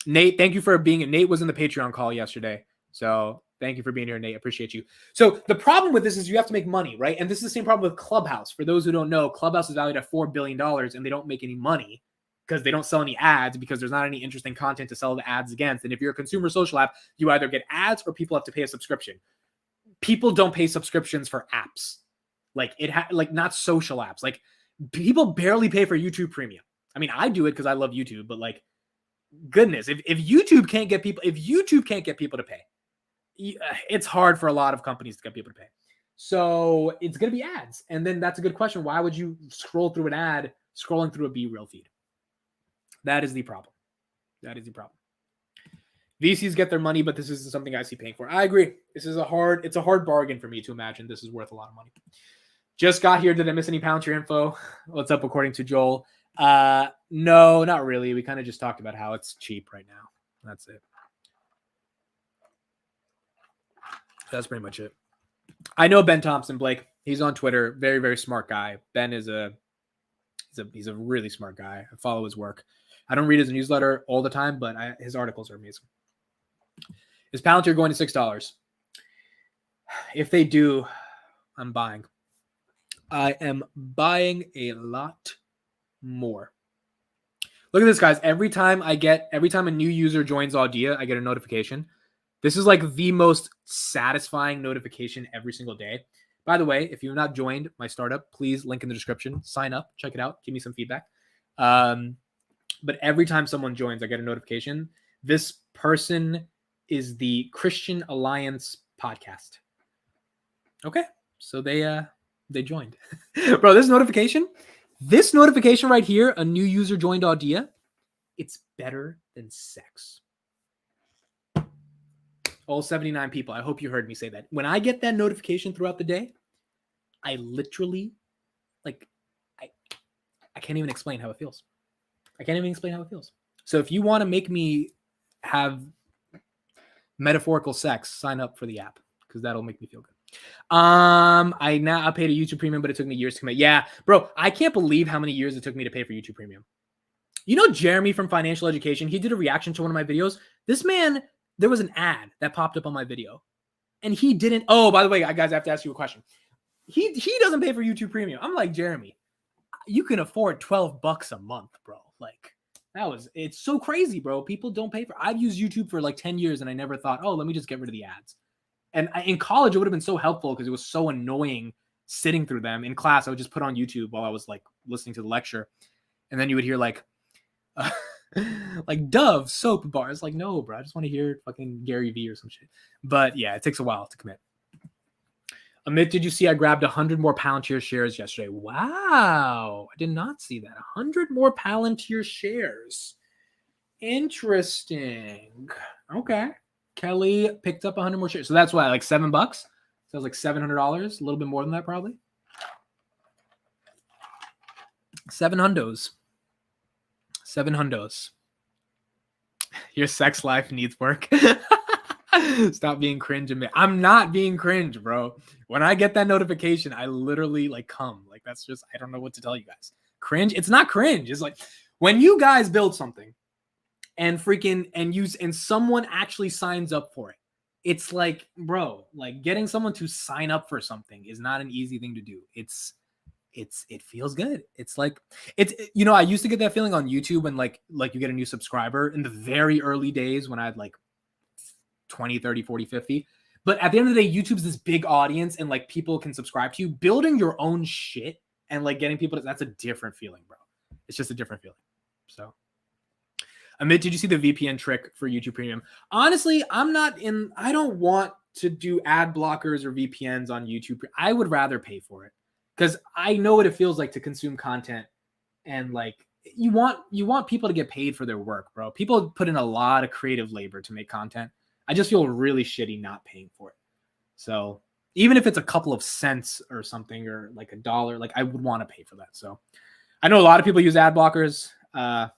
Nate, thank you for being. Nate was in the Patreon call yesterday. So thank you for being here, Nate. I appreciate you. So the problem with this is you have to make money, right? And this is the same problem with Clubhouse. For those who don't know, Clubhouse is valued at $4 billion and they don't make any money because they don't sell any ads because there's not any interesting content to sell the ads against. And if you're a consumer social app, you either get ads or people have to pay a subscription. People don't pay subscriptions for apps. Like not social apps. Like people barely pay for YouTube Premium. I mean, I do it because I love YouTube, but like, goodness, if YouTube can't get people to pay, it's hard for a lot of companies to get people to pay. So it's going to be ads. And then that's a good question. Why would you scroll through an ad scrolling through a BeReal feed? That is the problem. VCs get their money, but this isn't something I see paying for. I agree. It's a hard bargain for me to imagine this is worth a lot of money. Just got here. Did I miss any Palantir info? What's up according to Joel? No, not really. We kind of just talked about how it's cheap right now. That's it. That's pretty much it. I know Ben Thompson, Blake. He's on Twitter. Very, very smart guy. Ben is he's a really smart guy. I follow his work. I don't read his newsletter all the time, but his articles are amazing. Is Palantir going to $6? If they do, I'm buying. I am buying a lot more. Look at this, guys. Every time a new user joins Audia, I get a notification. This is like the most satisfying notification every single day. By the way, if you've not joined my startup, please link in the description. Sign up, check it out, give me some feedback. But every time someone joins, I get a notification. This person is the Christian Alliance podcast. Okay, so they They joined. Bro, this notification right here, a new user joined Audia. It's better than sex. All 79 people. I hope you heard me say that. When I get that notification throughout the day, I literally, like, I can't even explain how it feels. So if you want to make me have metaphorical sex, sign up for the app because that'll make me feel good. I paid a YouTube Premium, but it took me years to commit. Yeah, bro, I can't believe how many years it took me to pay for YouTube Premium. You know Jeremy from Financial Education? He did a reaction to one of my videos. This man, there was an ad that popped up on my video, and he didn't. Oh, by the way, guys, I have to ask you a question. He doesn't pay for YouTube Premium. I'm like, Jeremy, you can afford $12 a month, bro. Like, it's so crazy, bro. People don't pay for. I've used YouTube for like 10 years, and I never thought, oh, let me just get rid of the ads. And in college, it would have been so helpful because it was so annoying sitting through them. In class, I would just put on YouTube while I was like listening to the lecture, and then you would hear like Dove soap bars. Like, no, bro, I just want to hear fucking Gary Vee or some shit. But yeah, it takes a while to commit. Amit, did you see I grabbed 100 more Palantir shares yesterday? Wow, I did not see that. 100 more Palantir shares. Interesting. Okay. Kelly picked up 100 more shares. So that's why, like $7? So that was like $700, a little bit more than that probably. 7 hundos. 7 hundos. Your sex life needs work. Stop being cringe. I'm not being cringe, bro. When I get that notification, I literally like come. Like, that's just, I don't know what to tell you guys. Cringe. It's not cringe. It's like when you guys build something and and someone actually signs up for it. It's like, bro, like getting someone to sign up for something is not an easy thing to do. It feels good. It's like, I used to get that feeling on YouTube when like you get a new subscriber in the very early days when I had like 20, 30, 40, 50. But at the end of the day, YouTube's this big audience and like people can subscribe to you. Building your own shit and like getting people that's a different feeling, bro. It's just a different feeling. So, Amit, did you see the VPN trick for YouTube Premium? Honestly, I don't want to do ad blockers or VPNs on YouTube. I would rather pay for it because I know what it feels like to consume content, and like you want people to get paid for their work, bro. People put in a lot of creative labor to make content. I just feel really shitty not paying for it. So even if it's a couple of cents or something, or like $1, like I would want to pay for that. So I know a lot of people use ad blockers. I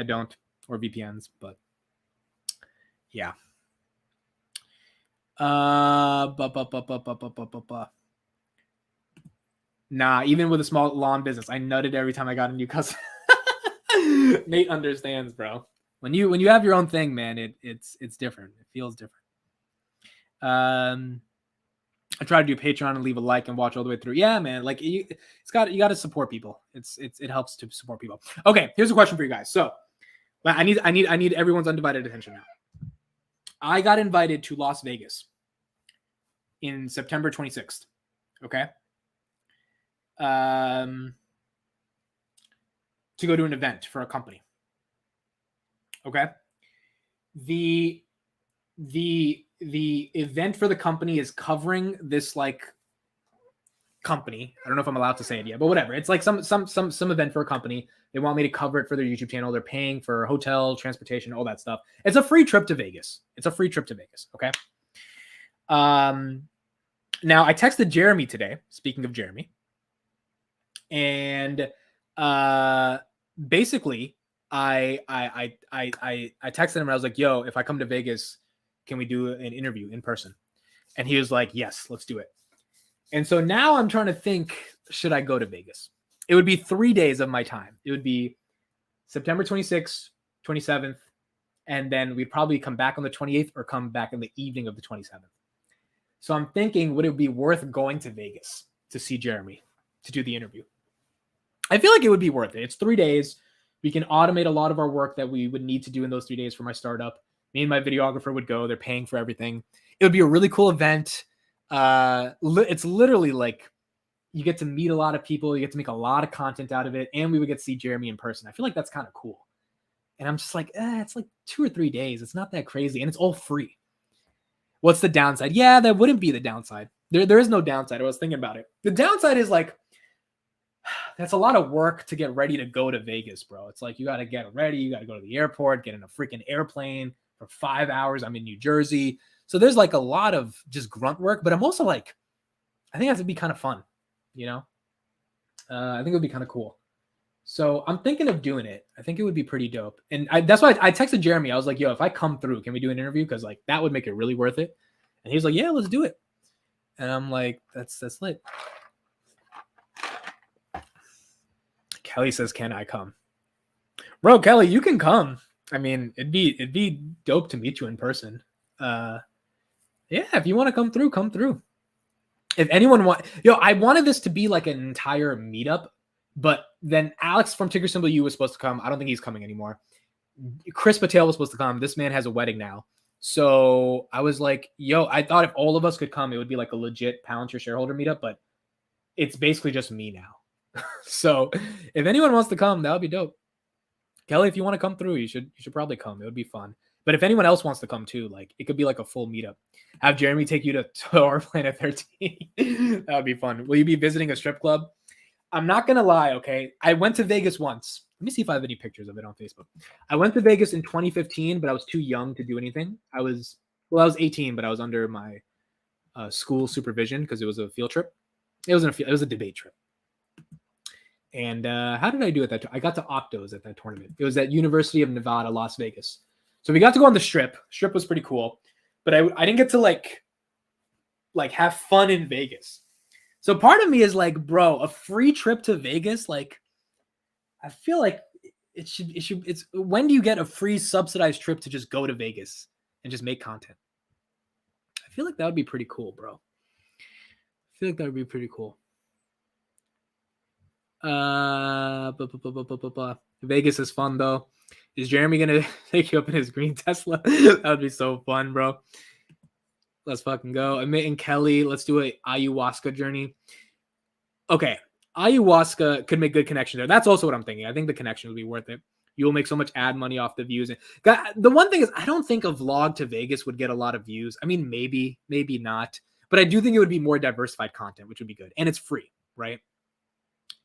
don't, or VPNs, but yeah. Nah, even with a small lawn business, I nutted every time I got a new customer. Nate understands, bro. When you have your own thing, man, it's different. It feels different. I try to do Patreon and leave a like and watch all the way through. Yeah, man. Like you got to support people. It helps to support people. Okay, here's a question for you guys. So I need everyone's undivided attention now. I got invited to Las Vegas in September 26th. Okay. To go to an event for a company. Okay. The event for the company is covering this like company. I don't know if I'm allowed to say it yet, but whatever. It's like some event for a company. They want me to cover it for their YouTube channel. They're paying for hotel, transportation, all that stuff. It's a free trip to Vegas. Okay. Now I texted Jeremy today. Speaking of Jeremy, and basically I texted him and I was like, yo, if I come to Vegas, can we do an interview in person? And he was like, yes, let's do it. And so now I'm trying to think, should I go to Vegas? It would be 3 days of my time. It would be September 26th, 27th, and then we'd probably come back on the 28th or come back in the evening of the 27th. So I'm thinking, would it be worth going to Vegas to see Jeremy, to do the interview? I feel like it would be worth it. It's 3 days. We can automate a lot of our work that we would need to do in those 3 days for my startup. Me and my videographer would go. They're paying for everything. It would be a really cool event. It's literally like you get to meet a lot of people. You get to make a lot of content out of it. And we would get to see Jeremy in person. I feel like that's kind of cool. And I'm just like, it's like 2 or 3 days. It's not that crazy. And it's all free. What's the downside? Yeah, that wouldn't be the downside. There is no downside. I was thinking about it. The downside is like, that's a lot of work to get ready to go to Vegas, bro. It's like you got to get ready. You got to go to the airport, get in a freaking airplane for 5 hours. I'm in New Jersey. So there's like a lot of just grunt work, but I'm also like, I think it has to be kind of fun, you know? I think it would be kind of cool. So I'm thinking of doing it. I think it would be pretty dope. And that's why I texted Jeremy. I was like, yo, if I come through, can we do an interview? Because like that would make it really worth it. And he was like, yeah, let's do it. And I'm like, that's lit. Kelly says, can I come? Bro, Kelly, you can come. I mean, it'd be dope to meet you in person. Yeah, if you want to come through, come through. If anyone I wanted this to be like an entire meetup, but then Alex from Ticker Symbol U was supposed to come. I don't think he's coming anymore. Chris Patel was supposed to come. This man has a wedding now. So I was like, yo, I thought if all of us could come, it would be like a legit Palantir shareholder meetup, but it's basically just me now. So if anyone wants to come, that would be dope. Kelly, if you want to come through, you should probably come. It would be fun. But if anyone else wants to come too, like it could be like a full meetup. Have Jeremy take you to our Planet 13. That would be fun. Will you be visiting a strip club? I'm not going to lie, okay? I went to Vegas once. Let me see if I have any pictures of it on Facebook. I went to Vegas in 2015, but I was too young to do anything. I was 18, but I was under my school supervision because it was a field trip. It was a debate trip. And how did I do at that? I got to Optos at that tournament. It was at University of Nevada, Las Vegas. So we got to go on the strip. Strip was pretty cool, but I didn't get to like have fun in Vegas. So part of me is like, bro, a free trip to Vegas, like I feel like it's when do you get a free subsidized trip to just go to Vegas and just make content? I feel like that would be pretty cool, bro. I feel like that would be pretty cool. Vegas is fun though. Is Jeremy gonna take you up in his green Tesla? That would be so fun, bro. Let's fucking go. Amit and Kelly, let's do a ayahuasca journey. Okay, ayahuasca could make good connection there. That's also what I'm thinking. I think the connection would be worth it. You'll make so much ad money off the views. And the one thing is, I don't think a vlog to Vegas would get a lot of views. I mean, maybe not. But I do think it would be more diversified content, which would be good. And it's free, right?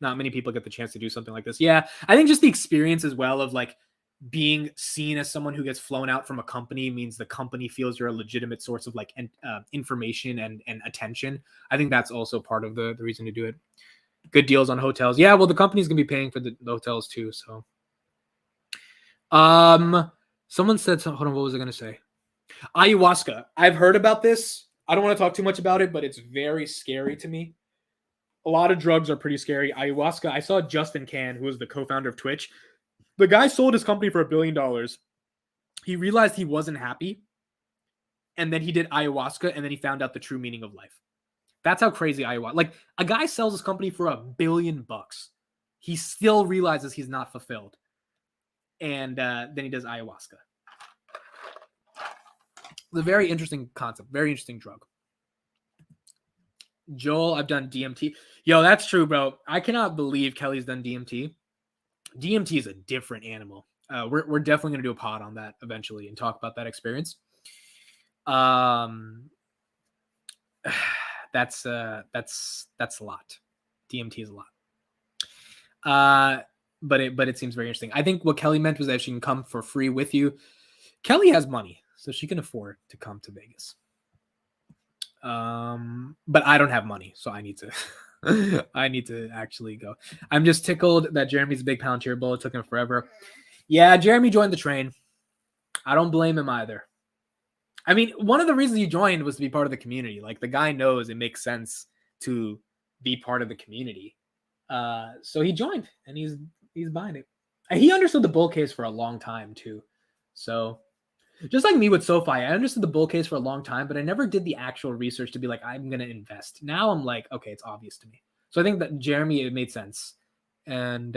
Not many people get the chance to do something like this. Yeah, I think just the experience as well of like being seen as someone who gets flown out from a company means the company feels you're a legitimate source of like information and attention. I think that's also part of the reason to do it. Good deals on hotels. Yeah, well, the company's gonna be paying for the hotels too. So, someone said, hold on, what was I gonna say? Ayahuasca. I've heard about this. I don't want to talk too much about it, but it's very scary to me. A lot of drugs are pretty scary. Ayahuasca. I saw Justin Can, who is the co-founder of Twitch. The guy sold his company for $1 billion. He realized he wasn't happy. And then he did ayahuasca. And then he found out the true meaning of life. That's how crazy ayahuasca. Like a guy sells his company for $1 billion. He still realizes he's not fulfilled. And then he does ayahuasca. It's a very interesting concept. Very interesting drug. Joel, I've done DMT. Yo, that's true, bro. I cannot believe Kelly's done DMT. DMT is a different animal. We're definitely going to do a pod on that eventually and talk about that experience. That's a lot. DMT is a lot. But it seems very interesting. I think what Kelly meant was that she can come for free with you. Kelly has money, so she can afford to come to Vegas. But I don't have money, so I need to actually go. I'm just tickled that Jeremy's a big Palantir bull. It took him forever. Yeah, Jeremy joined the train. I don't blame him either. I mean, one of the reasons he joined was to be part of the community. Like the guy knows it makes sense to be part of the community. So he joined and he's buying it. And he understood the bull case for a long time too. So just like me with Sofi, I understood the bull case for a long time, but I never did the actual research to be like, I'm going to invest. Now I'm like, okay, it's obvious to me. So I think that Jeremy, it made sense. And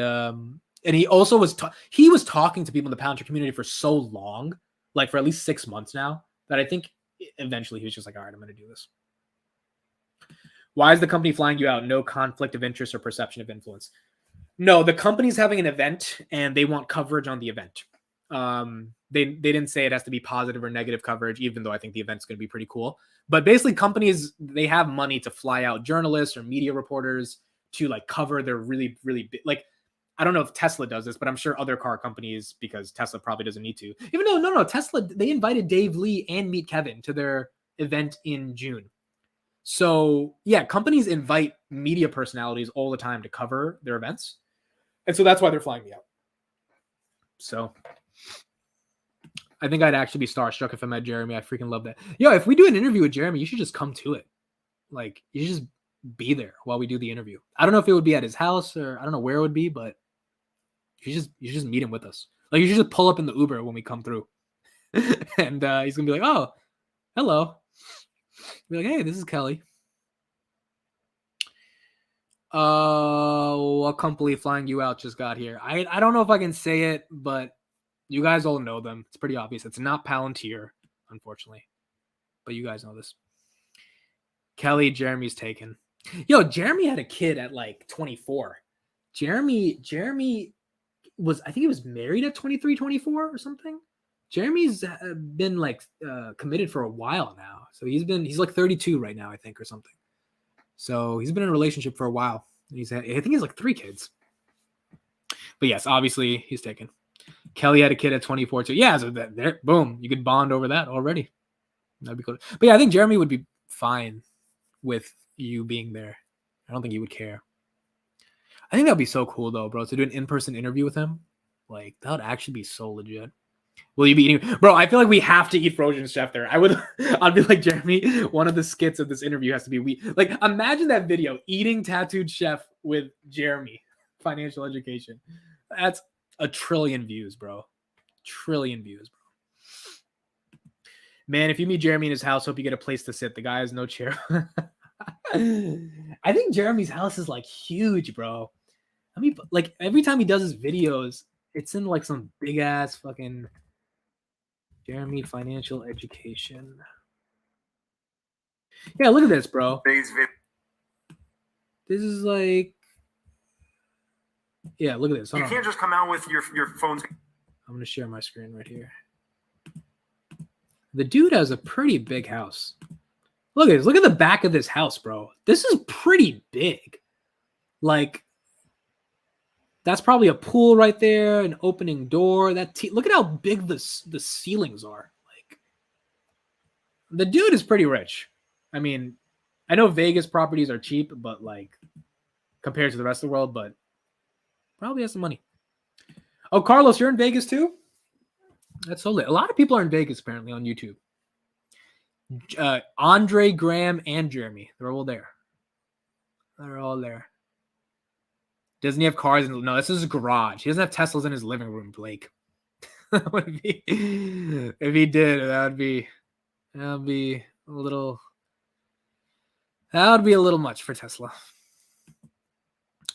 he also was talking to people in the Palantir community for so long, like for at least 6 months now, that I think eventually he was just like, all right, I'm going to do this. Why is the company flying you out? No conflict of interest or perception of influence. No, the company's having an event and they want coverage on the event. They didn't say it has to be positive or negative coverage, even though I think the event's going to be pretty cool. But basically, companies, they have money to fly out journalists or media reporters to like cover their really, really big, like, I don't know if Tesla does this, but I'm sure other car companies, because Tesla probably doesn't need to. Even though, no, Tesla, they invited Dave Lee and Meet Kevin to their event in June. So yeah, companies invite media personalities all the time to cover their events. And so that's why they're flying me out. So I think I'd actually be starstruck if I met Jeremy. I freaking love that. Yo, if we do an interview with Jeremy, you should just come to it. Like, you should just be there while we do the interview. I don't know if it would be at his house or I don't know where it would be, but you should just meet him with us. Like, you should just pull up in the Uber when we come through. And he's going to be like, oh, hello. Be like, hey, this is Kelly. What company flying you out just got here? I don't know if I can say it, but you guys all know them. It's pretty obvious. It's not Palantir, unfortunately. But you guys know this. Kelly, Jeremy's taken. Yo, Jeremy had a kid at like 24. Jeremy was, I think he was married at 23, 24 or something. Jeremy's been like committed for a while now. So he's like 32 right now, I think, or something. So he's been in a relationship for a while. I think he's like 3 kids. But yes, obviously he's taken. Kelly had a kid at 24 too. Yeah, so there, boom, you could bond over that already. That'd be cool. But yeah, I think Jeremy would be fine with you being there. I don't think he would care. I think that'd be so cool though, bro, to do an in-person interview with him. Like, that would actually be so legit. Will you be eating? Bro, I feel like we have to eat frozen chef there. I'd be like, Jeremy, one of the skits of this interview has to be like, imagine that video, eating tattooed chef with Jeremy, financial education. That's a trillion views, bro. Trillion views, bro. Man, if you meet Jeremy in his house, hope you get a place to sit. The guy has no chair. I think Jeremy's house is like huge, bro. I mean, like every time he does his videos, it's in like some big ass fucking Jeremy financial education. Yeah, look at this, bro. This is like, yeah, look at this. Hold on. Can't just come out with your phones. I'm gonna share my screen right here. The dude has a pretty big house. Look at this. Look at the back of this house, bro. This is pretty big. Like, that's probably a pool right there, an opening door. Look at how big the ceilings are. Like, the dude is pretty rich. I mean, I know Vegas properties are cheap, but like compared to the rest of the world, but probably has some money. Oh, Carlos, you're in Vegas too? That's so lit. A lot of people are in Vegas apparently on YouTube. Andre, Graham, and Jeremy. They're all there. They're all there. Doesn't he have cars? No, this is his garage. He doesn't have Teslas in his living room, Blake. If he did, that would be a little. That would be a little much for Tesla.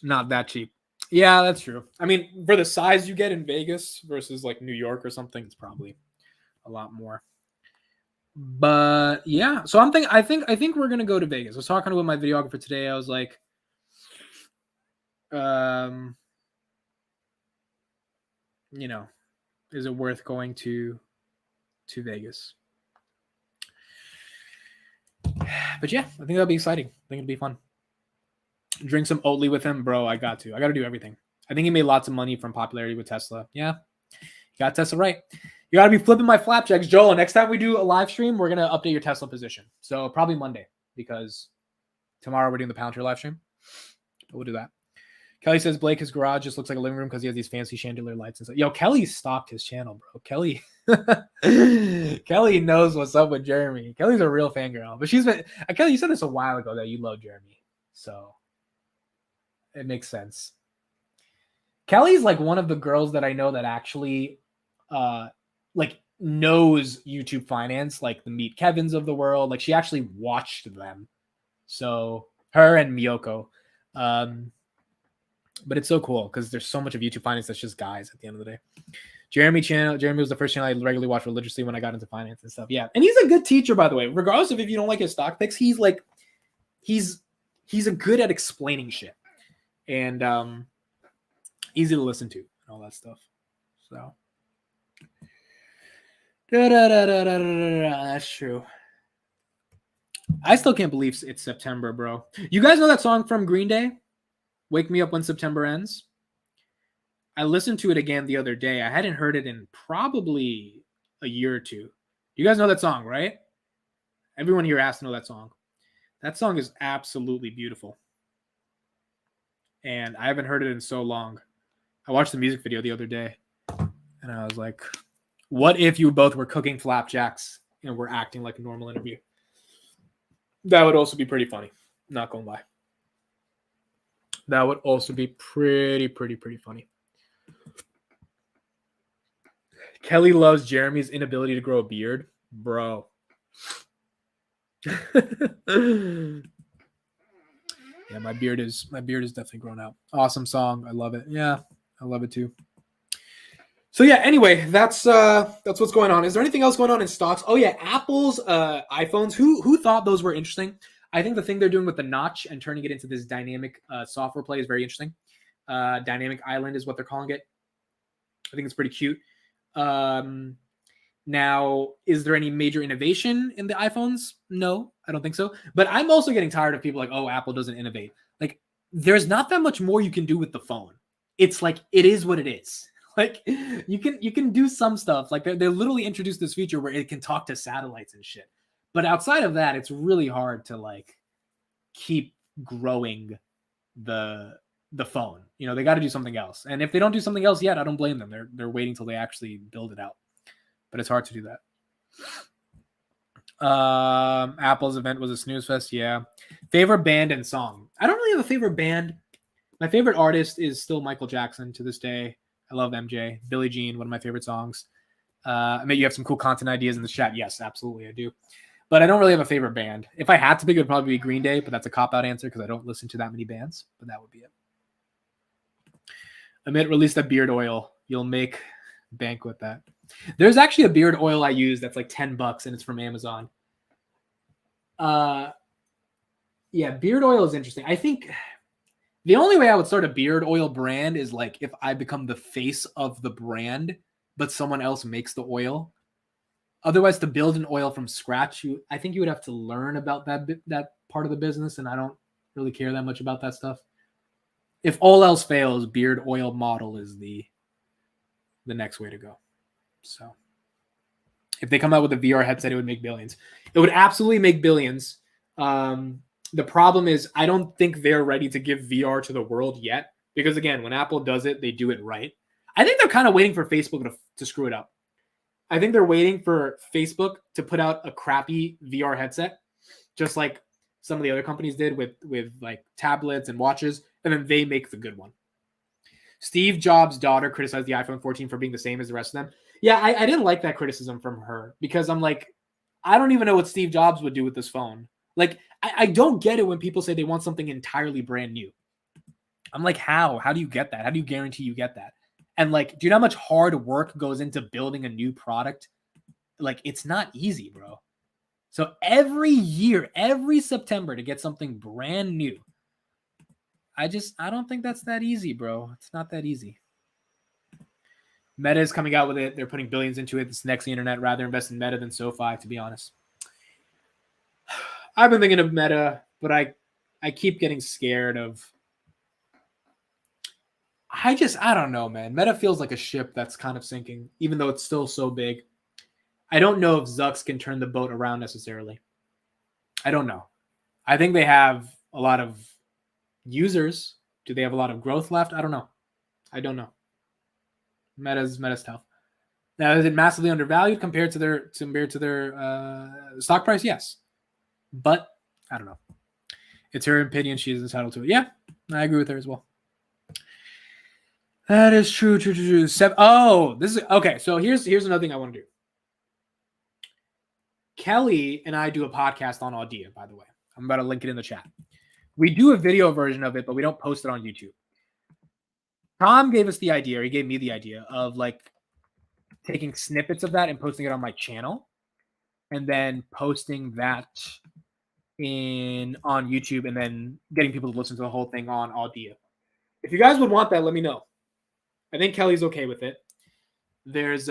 Not that cheap. Yeah, that's true. I mean, for the size you get in Vegas versus like New York or something, it's probably a lot more. But yeah, so I think we're gonna go to Vegas. I was talking with my videographer today. I was like, you know, is it worth going to Vegas? But yeah, I think that'll be exciting. I think it'll be fun. Drink some Oatly with him, bro. I got to do everything. I think he made lots of money from popularity with Tesla. Yeah, you got Tesla right. You got to be flipping my flapjacks, Joel. Next time we do a live stream, we're gonna update your Tesla position. So probably Monday, because tomorrow we're doing the Palantir live stream. But we'll do that. Kelly says Blake's garage just looks like a living room because he has these fancy chandelier lights and stuff. Yo, Kelly stocked his channel, bro. Kelly knows what's up with Jeremy. Kelly's a real fangirl. But Kelly, you said this a while ago that you love Jeremy. So it makes sense. Kelly's like one of the girls that I know that actually like knows YouTube finance, like the Meet Kevins of the world. Like she actually watched them. So her and Miyoko. But it's so cool because there's so much of YouTube finance that's just guys at the end of the day. Jeremy was the first channel I regularly watched religiously when I got into finance and stuff. Yeah. And he's a good teacher, by the way. Regardless of if you don't like his stock picks, he's a good at explaining shit. And easy to listen to and all that stuff. So That's true. I still can't believe it's September, bro. You guys know that song from Green Day? Wake Me Up When September Ends? I listened to it again the other day. I hadn't heard it in probably a year or two. You guys know that song, right? Everyone here has to know that song. That song is absolutely beautiful. And I haven't heard it in so long. I watched the music video the other day. And I was like, what if you both were cooking flapjacks and were acting like a normal interview? That would also be pretty funny. Not gonna lie. That would also be pretty funny. Kelly loves Jeremy's inability to grow a beard. Bro. Yeah, my beard is definitely grown out. Awesome song. I love it. Yeah, I love it too. So yeah, anyway, that's what's going on. Is there anything else going on in stocks? Oh yeah, Apple's iPhones. Who thought those were interesting? I think the thing they're doing with the notch and turning it into this dynamic software play is very interesting. Dynamic Island is what they're calling it. I think it's pretty cute. Now, is there any major innovation in the iPhones? No, I don't think so. But I'm also getting tired of people like, oh, Apple doesn't innovate. Like, there's not that much more you can do with the phone. It's like, it is what it is. Like, you can do some stuff. Like, they literally introduced this feature where it can talk to satellites and shit. But outside of that, it's really hard to, like, keep growing the phone. You know, they got to do something else. And if they don't do something else yet, I don't blame them. They're waiting till they actually build it out. But it's hard to do that. Apple's event was a snooze fest. Yeah. Favorite band and song. I don't really have a favorite band. My favorite artist is still Michael Jackson to this day. I love MJ. Billie Jean, one of my favorite songs. I mean, you have some cool content ideas in the chat. Yes, absolutely, I do. But I don't really have a favorite band. If I had to pick, it would probably be Green Day, but that's a cop-out answer because I don't listen to that many bands. But that would be it. Amit released a beard oil. You'll make bank with that. There's actually a beard oil I use that's like $10 and it's from Amazon. Yeah, beard oil is interesting. I think the only way I would start a beard oil brand is like if I become the face of the brand, but someone else makes the oil. Otherwise, to build an oil from scratch, I think you would have to learn about that part of the business, and I don't really care that much about that stuff. If all else fails, beard oil model is the next way to go. So if they come out with a VR headset, it would make billions. It would absolutely make billions. The problem is I don't think they're ready to give VR to the world yet. Because again, when Apple does it, they do it right. I think they're kind of waiting for Facebook to screw it up. I think they're waiting for Facebook to put out a crappy VR headset, just like some of the other companies did with like tablets and watches, and then they make the good one. Steve Jobs' daughter criticized the iPhone 14 for being the same as the rest of them. Yeah, I didn't like that criticism from her because I'm like, I don't even know what Steve Jobs would do with this phone. Like, I don't get it when people say they want something entirely brand new. I'm like, how? How do you get that? How do you guarantee you get that? And like, do you know how much hard work goes into building a new product? Like, it's not easy, bro. So every year, every September to get something brand new, I don't think that's that easy, bro. It's not that easy. Meta is coming out with it. They're putting billions into it. It's next to the internet. Rather invest in Meta than Sofi, to be honest. I've been thinking of Meta, but I keep getting scared of. I don't know, man. Meta feels like a ship that's kind of sinking, even though it's still so big. I don't know if Zucks can turn the boat around necessarily. I don't know. I think they have a lot of users. Do they have a lot of growth left? I don't know. I don't know. Meta's tough. Now, is it massively undervalued compared to their stock price? Yes, but I don't know. It's her opinion. She is entitled to it. Yeah, I agree with her as well. That is true. This is okay. So here's another thing I want to do. Kelly and I do a podcast on Audia, by the way. I'm about to link it in the chat. We do a video version of it, but we don't post it on YouTube. Tom gave us the idea, or he gave me the idea of like taking snippets of that and posting it on my channel, and then posting that on YouTube, and then getting people to listen to the whole thing on Audio. If you guys would want that, let me know. I think Kelly's okay with it. There's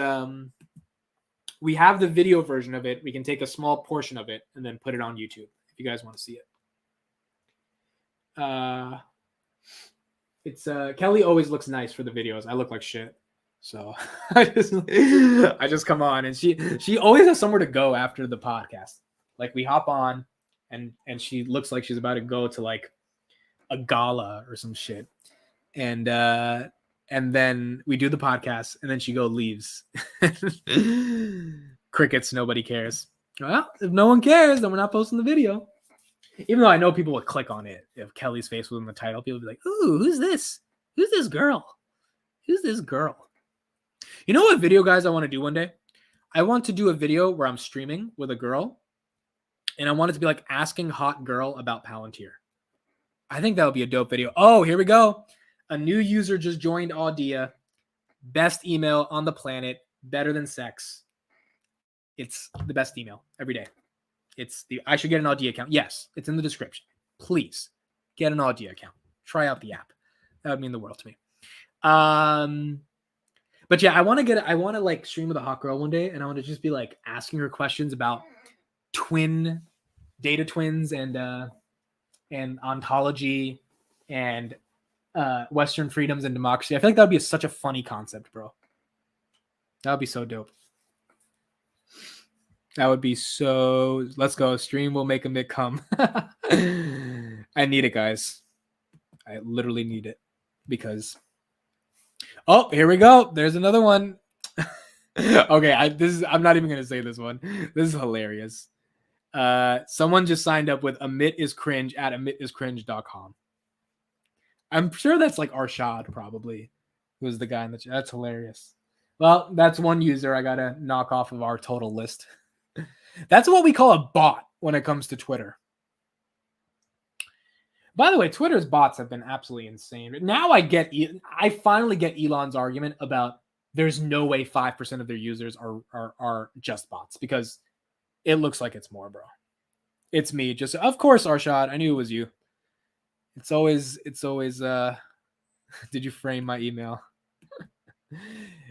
we have the video version of it. We can take a small portion of it and then put it on YouTube if you guys want to see it. It's Kelly always looks nice for the videos. I look like shit. So I just come on, and she always has somewhere to go after the podcast. Like we hop on and she looks like she's about to go to like a gala or some shit. And then we do the podcast, and then she leaves. Crickets, nobody cares. Well, if no one cares, then we're not posting the video. Even though I know people would click on it if Kelly's face was in the title. People would be like, "Ooh, who's this? Who's this girl? Who's this girl?" You know what video, guys, I want to do one day? I want to do a video where I'm streaming with a girl, and I want it to be like asking hot girl about Palantir. I think that would be a dope video. Oh, here we go. A new user just joined Audia. Best email on the planet. Better than sex. It's the best email every day. I should get an Audia account. Yes, it's in the description. Please get an Audia account. Try out the app. That would mean the world to me. But yeah, I want to like stream with a hot girl one day, and I want to just be like asking her questions about data twins and ontology and Western freedoms and democracy. I feel like that would be such a funny concept, bro. That would be so dope. That would be so. Let's go. Stream will make a come. I need it, guys. I literally need it because. Oh, here we go. There's another one. Okay, I'm not even gonna say this one. This is hilarious. Someone just signed up with Amit is cringe at amitiscringe.com. I'm sure that's like Arshad, probably, who's the guy in the chat. That's hilarious. Well, that's one user I gotta knock off of our total list. That's what we call a bot when it comes to Twitter. By the way, Twitter's bots have been absolutely insane. Now I finally get Elon's argument about there's no way 5% of their users are just bots, because it looks like it's more, bro. It's me. Just, of course, Arshad. I knew it was you. It's always did you frame my email?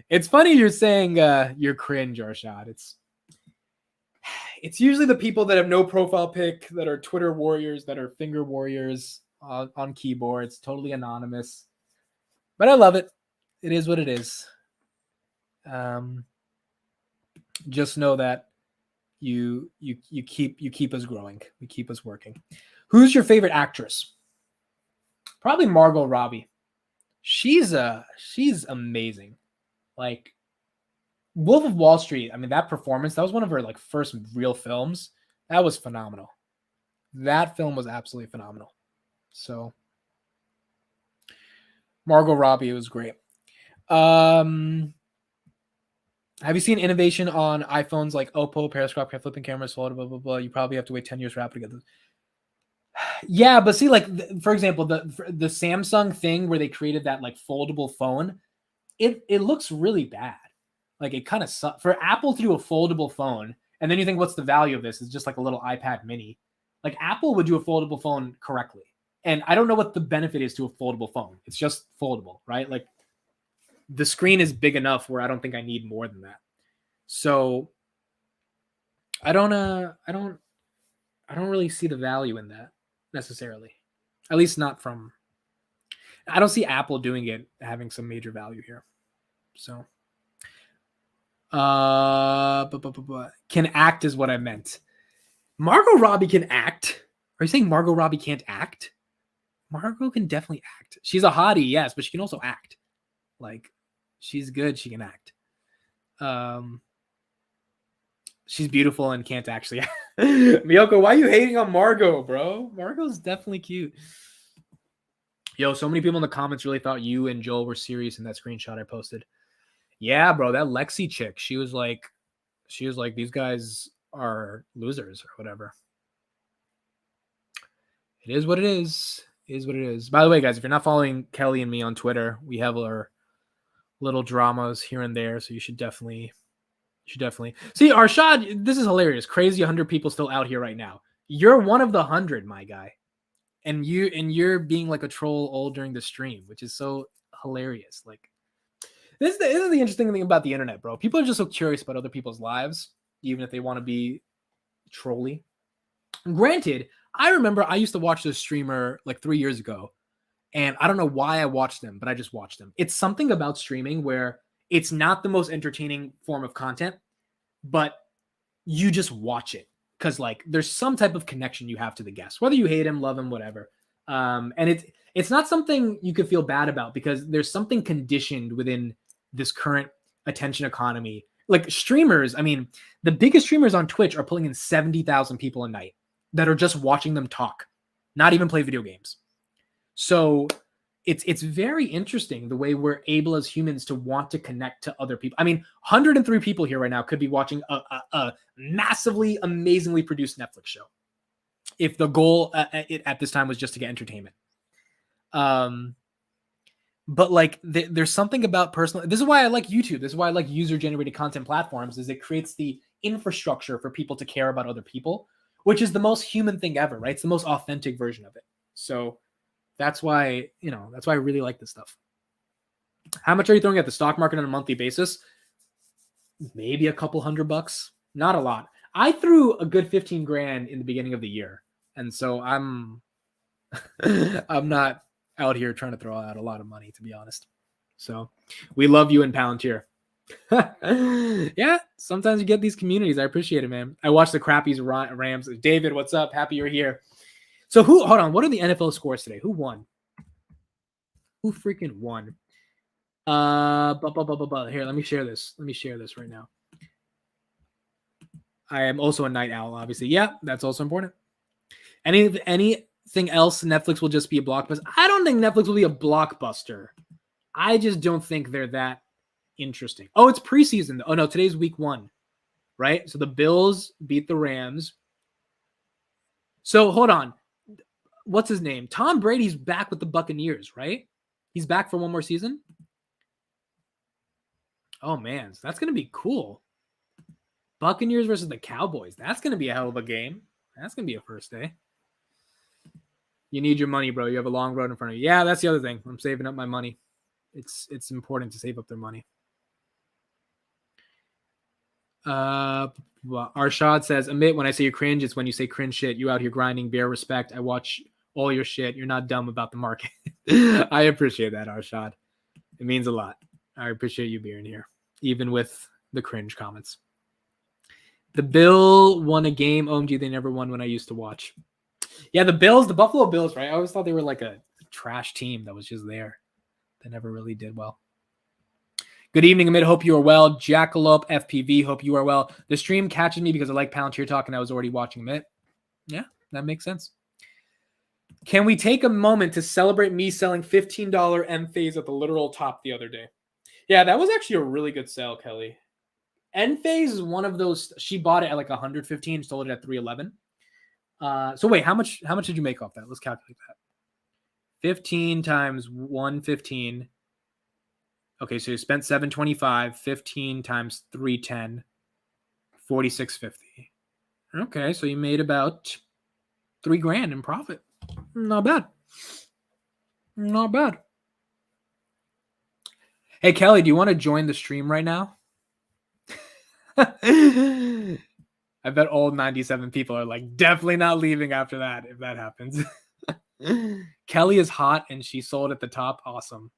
It's funny you're saying you're cringe, Arshad. It's usually the people that have no profile pic, that are Twitter warriors, that are finger warriors on keyboards, totally anonymous. But I love it. It is what it is. Just know that you keep us growing. We keep us working. Who's your favorite actress? Probably Margot Robbie. She's amazing. Like Wolf of Wall Street. I mean, that performance, that was one of her like first real films. That was phenomenal. That film was absolutely phenomenal. So Margot Robbie was great. Have you seen innovation on iPhones like Oppo, periscope, flipping cameras, blah, blah, blah, blah. You probably have to wait 10 years for Apple to get this. Yeah, but see, like, for example, the Samsung thing where they created that like foldable phone, it looks really bad. Like, it kind of sucks. For Apple to do a foldable phone, and then you think, what's the value of this? It's just like a little iPad mini. Like, Apple would do a foldable phone correctly. And I don't know what the benefit is to a foldable phone. It's just foldable, right? Like, the screen is big enough where I don't think I need more than that. So I don't really see the value in that necessarily. At least not from, I don't see Apple doing it having some major value here. So can act is what I meant. Margot Robbie can act. Are you saying Margot Robbie can't act? Margot can definitely act. She's a hottie, yes, but she can also act. Like, she's good. She can act. She's beautiful and can't actually. Miyoko, why are you hating on Margot, bro? Margot's definitely cute. Yo, so many people in the comments really thought you and Joel were serious in that screenshot I posted. Yeah, bro, that Lexi chick, she was like, these guys are losers or whatever. It is what it is. It is what it is. By the way, guys, if you're not following Kelly and me on Twitter, we have our little dramas here and there, so you should definitely see. Arshad, this is hilarious. Crazy 100 people still out here right now. You're one of the 100, my guy, and you're being like a troll all during the stream, which is so hilarious. Like, This is the interesting thing about the internet, bro. People are just so curious about other people's lives, even if they want to be trolly. Granted, I remember I used to watch this streamer like 3 years ago, and I don't know why I watched them, but I just watched them. It's something about streaming where it's not the most entertaining form of content, but you just watch it because like there's some type of connection you have to the guest, whether you hate him, love him, whatever. And it's not something you could feel bad about because there's something conditioned within this current attention economy. Like streamers, I mean, the biggest streamers on Twitch are pulling in 70,000 people a night that are just watching them talk, not even play video games. So it's very interesting the way we're able as humans to want to connect to other people. I mean, 103 people here right now could be watching a massively, amazingly produced Netflix show if the goal at this time was just to get entertainment. But like there's something about personal. This is why I like YouTube. This is why I like user-generated content platforms. Is it creates the infrastructure for people to care about other people, which is the most human thing ever, right? It's the most authentic version of it. So that's why, that's why I really like this stuff. How much are you throwing at the stock market on a monthly basis? Maybe a couple $100, not a lot. I threw a good 15 grand in the beginning of the year. And so I'm not out here trying to throw out a lot of money, to be honest. So we love you in Palantir. Yeah, sometimes you get these communities. I appreciate it, man. I watched the Crappies Rams. David, what's up? Happy you're here. So hold on, what are the NFL scores today? Who won? Who freaking won? Here, let me share this. Let me share this right now. I am also a night owl, obviously. Yeah, that's also important. Anything else, Netflix will just be a blockbuster. I don't think Netflix will be a blockbuster. I just don't think they're that interesting. Oh, it's preseason. Oh, no, today's week 1, right? So the Bills beat the Rams. So hold on. What's his name? Tom Brady's back with the Buccaneers, right? He's back for one more season? Oh, man. So that's going to be cool. Buccaneers versus the Cowboys. That's going to be a hell of a game. That's going to be a first day. You need your money, bro. You have a long road in front of you. Yeah, that's the other thing. I'm saving up my money. It's important to save up their money. Arshad says, Amit, when I say you cringe, it's when you say cringe shit. You out here grinding, bear respect. I watch all your shit. You're not dumb about the market. I appreciate that, Arshad. It means a lot. I appreciate you being here, even with the cringe comments. The Bill won a game. OMG, they never won when I used to watch. Yeah, the Buffalo Bills, right? I always thought they were like a trash team that was just there. They never really did well. Good evening, Amit. Hope you are well. Jackalope FPV. Hope you are well. The stream catches me because I like Palantir talk and I was already watching Amit. Yeah, that makes sense. Can we take a moment to celebrate me selling $15 M-Phase at the literal top the other day? Yeah, that was actually a really good sale, Kelly. M-Phase is one of those. She bought it at like 115, sold it at 311. So wait, how much did you make off that? Let's calculate that. 15 times 115. Okay, so you spent 725, 15 times 310, 4650. Okay, so you made about $3,000 in profit. Not bad. Not bad. Hey, Kelly, do you want to join the stream right now? I bet all 97 people are like, definitely not leaving after that, if that happens. Kelly is hot and she sold at the top. Awesome.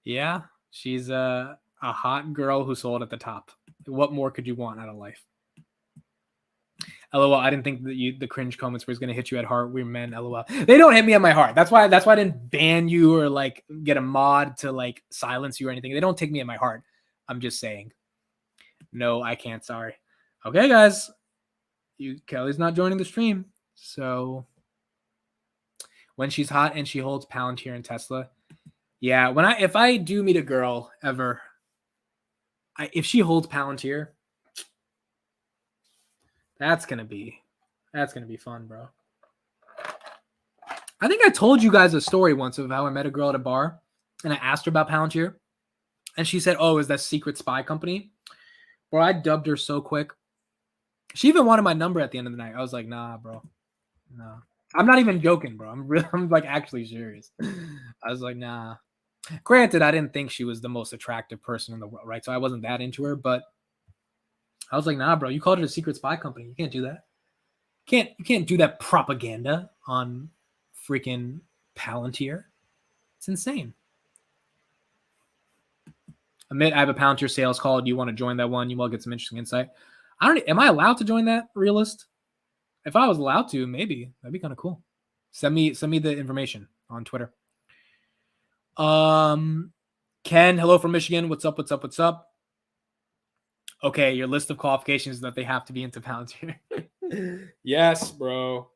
Yeah, she's a hot girl who sold at the top. What more could you want out of life? LOL, I didn't think that the cringe comments was going to hit you at heart. We're men, LOL. They don't hit me at my heart. That's why I didn't ban you or like get a mod to like silence you or anything. They don't take me at my heart. I'm just saying. No, I can't. Sorry. Okay, guys. Kelly's not joining the stream. So when she's hot and she holds Palantir and Tesla. Yeah, if I do meet a girl ever, if she holds Palantir, that's gonna be fun, bro. I think I told you guys a story once of how I met a girl at a bar and I asked her about Palantir, and she said, "Oh, is that secret spy company?" Bro, I dubbed her so quick. She even wanted my number at the end of the night. I was like, "Nah, bro, nah." I'm not even joking, bro. I'm like actually serious. I was like, "Nah." Granted, I didn't think she was the most attractive person in the world, right? So I wasn't that into her, but I was like, nah, bro, you called it a secret spy company. You can't do that. You can't do that propaganda on freaking Palantir. It's insane. Admit I have a Palantir sales call. Do you want to join that one? You will get some interesting insight. Am I allowed to join that, Realist? If I was allowed to, maybe. That'd be kind of cool. Send me the information on Twitter. Ken, hello from Michigan. What's up? Okay, your list of qualifications is that they have to be into Palantir. Yes, bro.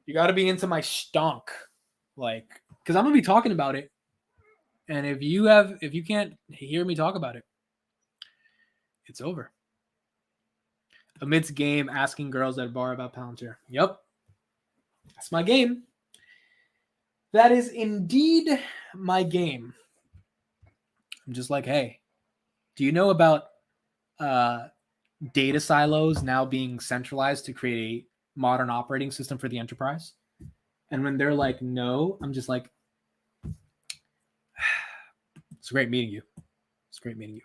You got to be into my stonk. Like, because I'm going to be talking about it. And if you can't hear me talk about it, it's over. Amidst game, asking girls at a bar about Palantir. Yep. That's my game. That is indeed my game. I'm just like, hey, do you know about data silos now being centralized to create a modern operating system for the enterprise? And when they're like, no, I'm just like, it's great meeting you. It's great meeting you.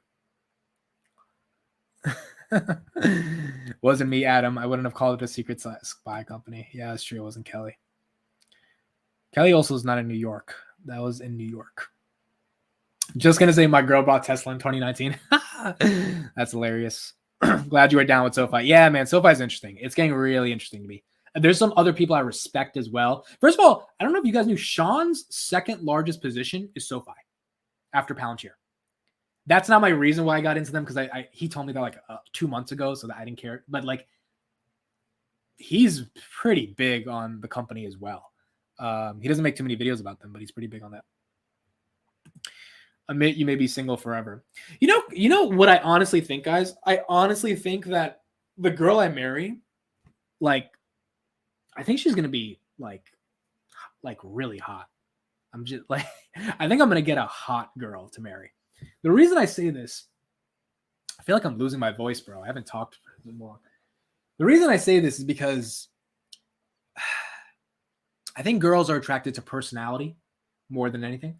Wasn't me, Adam. I wouldn't have called it a secret spy company. Yeah, it's true. It wasn't Kelly. Kelly also is not in New York. That was in New York. Just going to say my girl bought Tesla in 2019. That's hilarious. Glad you were down with Sofi. Yeah, man, Sofi is interesting. It's getting really interesting to me. There's some other people I respect as well. First of all, I don't know if you guys knew Sean's second largest position is Sofi after Palantir. That's not my reason why I got into them, because he told me that like 2 months ago, so that I didn't care. But like, he's pretty big on the company as well. He doesn't make too many videos about them, but he's pretty big on that. Admit you may be single forever. You know what I honestly think, guys? I honestly think that the girl I marry, like, I think she's gonna be like really hot. I'm just like, I think I'm gonna get a hot girl to marry. The reason I say this, I feel like I'm losing my voice, bro. I haven't talked for long. The reason I say this is because I think girls are attracted to personality more than anything.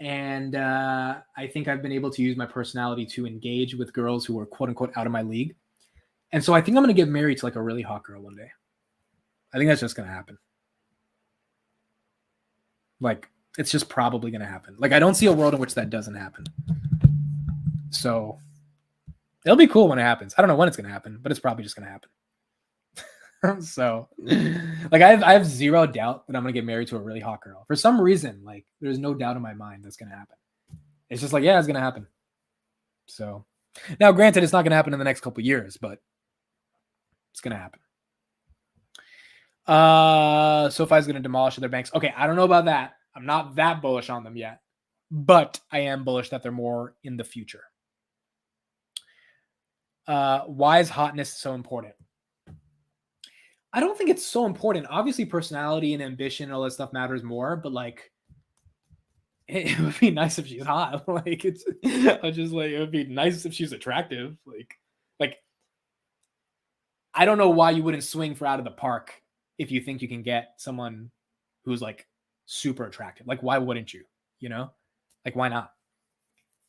And I think I've been able to use my personality to engage with girls who are quote unquote out of my league. And so I think I'm going to get married to like a really hot girl one day. I think that's just going to happen. Like, it's just probably going to happen. Like, I don't see a world in which that doesn't happen. So it'll be cool when it happens. I don't know when it's going to happen, but it's probably just going to happen. So like, I have zero doubt that I'm going to get married to a really hot girl. For some reason, like, there's no doubt in my mind that's going to happen. It's just like, yeah, it's going to happen. So now, granted, it's not going to happen in the next couple of years, but it's going to happen. Sofi's going to demolish other banks. Okay, I don't know about that. I'm not that bullish on them yet, but I am bullish that they're more in the future. Why is hotness so important? I don't think it's so important. Obviously, personality and ambition and all that stuff matters more, but like, it would be nice if she's hot. Like, it's, I just like, it would be nice if she's attractive. Like, I don't know why you wouldn't swing for out of the park if you think you can get someone who's like super attractive. Like, why wouldn't you? You know, like, why not?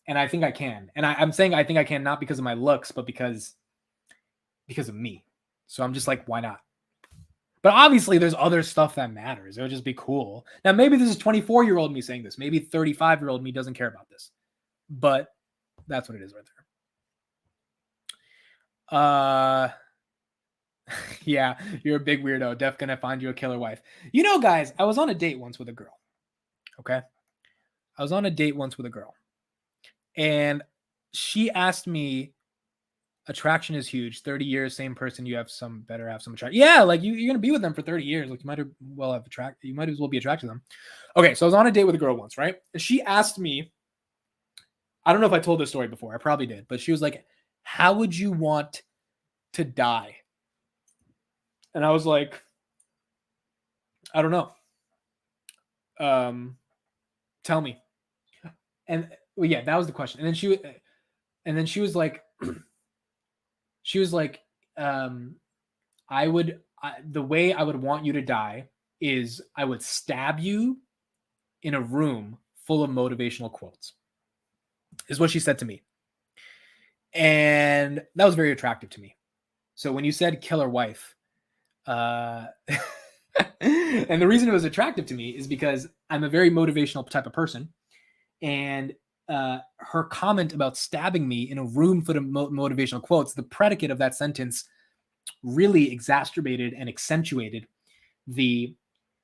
And I think I can. And I'm saying I think I can, not because of my looks, but because of me. So I'm just like, why not? But obviously, there's other stuff that matters. It would just be cool. Now, maybe this is 24-year-old me saying this. Maybe 35-year-old me doesn't care about this. But that's what it is right there. Yeah, you're a big weirdo. Def gonna find you a killer wife. You know, guys, I was on a date once with a girl. Okay? I was on a date once with a girl. And she asked me, attraction is huge. 30 years, same person, you have some attraction. Yeah, like you're gonna be with them for 30 years. Like, you might as well be attracted to them. Okay, so I was on a date with a girl once, right? And she asked me, I don't know if I told this story before. I probably did, but she was like, how would you want to die? And I was like, I don't know. Tell me. And well, yeah, that was the question. And then she was like, the way I would want you to die is I would stab you in a room full of motivational quotes, is what she said to me. And that was very attractive to me. So when you said killer wife, and the reason it was attractive to me is because I'm a very motivational type of person. And her comment about stabbing me in a room full of motivational quotes, the predicate of that sentence really exacerbated and accentuated the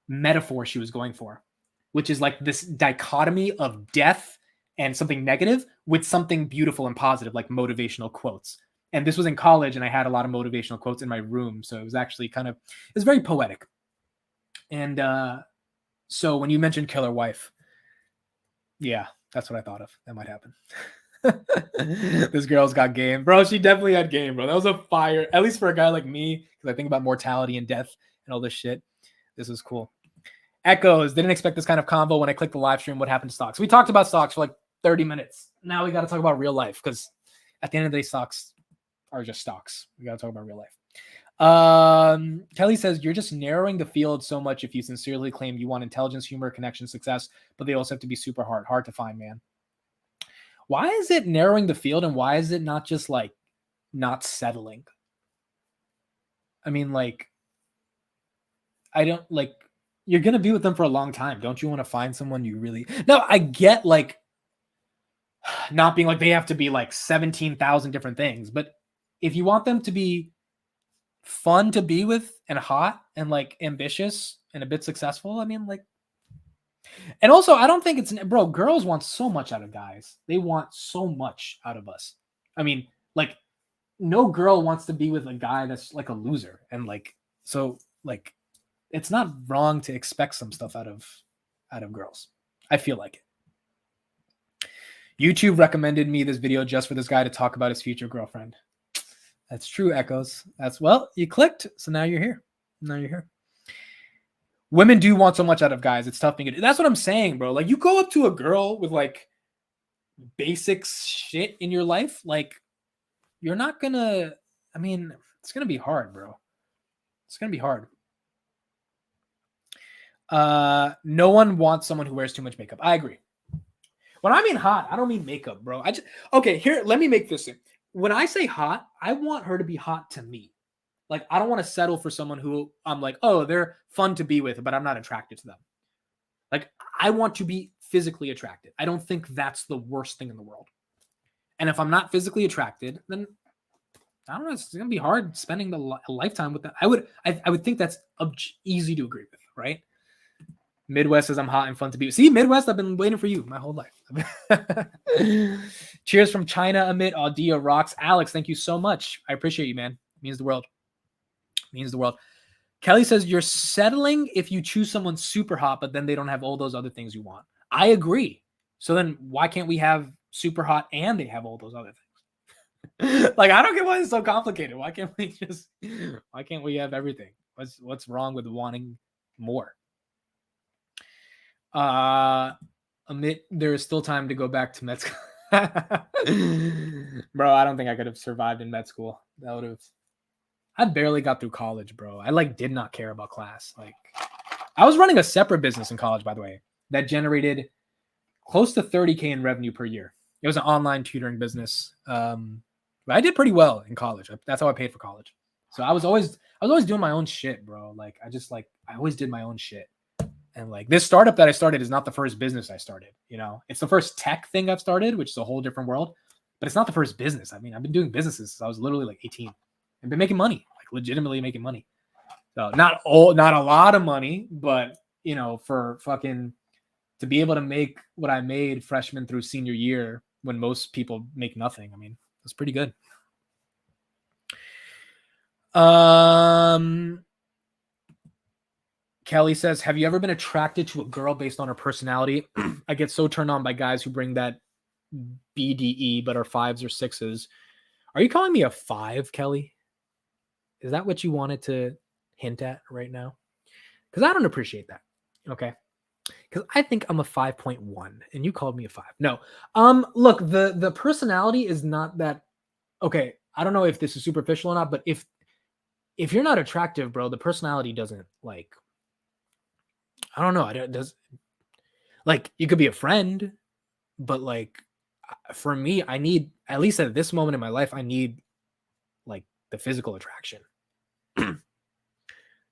metaphor she was going for, which is like this dichotomy of death and something negative with something beautiful and positive, like motivational quotes. And this was in college, and I had a lot of motivational quotes in my room. So it was actually it was very poetic. And so when you mentioned killer wife, yeah, that's what I thought of. That might happen. This girl's got game. Bro, she definitely had game, bro. That was a fire, at least for a guy like me, because I think about mortality and death and all this shit. This was cool. Echoes, didn't expect this kind of convo when I clicked the live stream. What happened to stocks? We talked about stocks for like 30 minutes. Now we got to talk about real life, because at the end of the day, stocks are just stocks. We got to talk about real life. Kelly says, you're just narrowing the field so much if you sincerely claim you want intelligence, humor, connection, success, but they also have to be super hard to find, man. Why is it narrowing the field, and why is it not just like not settling? I mean, like, I don't like, you're going to be with them for a long time. Don't you want to find someone you really... No, I get like not being like they have to be like 17,000 different things, but if you want them to be fun to be with and hot and like ambitious and a bit successful, I mean, like, and also I don't think it's, bro, girls want so much out of guys. They want so much out of us. I mean, like, no girl wants to be with a guy that's like a loser. And like, so like, it's not wrong to expect some stuff out of girls. I feel like it. YouTube recommended me this video just for this guy to talk about his future girlfriend. That's true, Echoes. Well, you clicked, so now you're here. Women do want so much out of guys. It's tough being that's what I'm saying, bro. Like, you go up to a girl with like basic shit in your life, like, you're not gonna, I mean, it's gonna be hard, bro. It's gonna be hard. No one wants someone who wears too much makeup. I agree. When I mean hot, I don't mean makeup, bro. Okay, here, let me make this in. When I say hot, I want her to be hot to me. Like, I don't want to settle for someone who I'm like, oh, they're fun to be with, but I'm not attracted to them. Like, I want to be physically attracted. I don't think that's the worst thing in the world. And if I'm not physically attracted, then I don't know. It's going to be hard spending a lifetime with that. I would think that's easy to agree with, right? Midwest says I'm hot and fun to be with. See, Midwest, I've been waiting for you my whole life. Cheers from China, Amit. Audia rocks. Alex, thank you so much. I appreciate you, man. It means the world. Kelly says you're settling if you choose someone super hot, but then they don't have all those other things you want. I agree. So then why can't we have super hot and they have all those other things? Like, I don't get why it's so complicated. Why can't we have everything? What's wrong with wanting more? Amit, there is still time to go back to med school. Bro, I don't think I could have survived in med school. I barely got through college, bro. I like did not care about class. Like, I was running a separate business in college, by the way, that generated close to 30K in revenue per year. It was an online tutoring business. But I did pretty well in college. That's how I paid for college. So I was always doing my own shit, bro. Like, I always did my own shit. And like, this startup that I started is not the first business I started. You know, it's the first tech thing I've started, which is a whole different world, but it's not the first business. I mean, I've been doing businesses since I was literally like 18 and been making money, like legitimately making money. So not a lot of money, but you know, for fucking to be able to make what I made freshman through senior year when most people make nothing. I mean, it's pretty good. Kelly says, have you ever been attracted to a girl based on her personality? I get so turned on by guys who bring that BDE, but are 5s or 6s. Are you calling me a 5, Kelly? Is that what you wanted to hint at right now? Because I don't appreciate that. Okay. Because I think I'm a 5.1 and you called me a 5. No. Look, the personality is not that. Okay. I don't know if this is superficial or not, but if you're not attractive, bro, the personality doesn't like, I don't know. It does. Like, you could be a friend, but like for me, I need, at least at this moment in my life, I need like the physical attraction.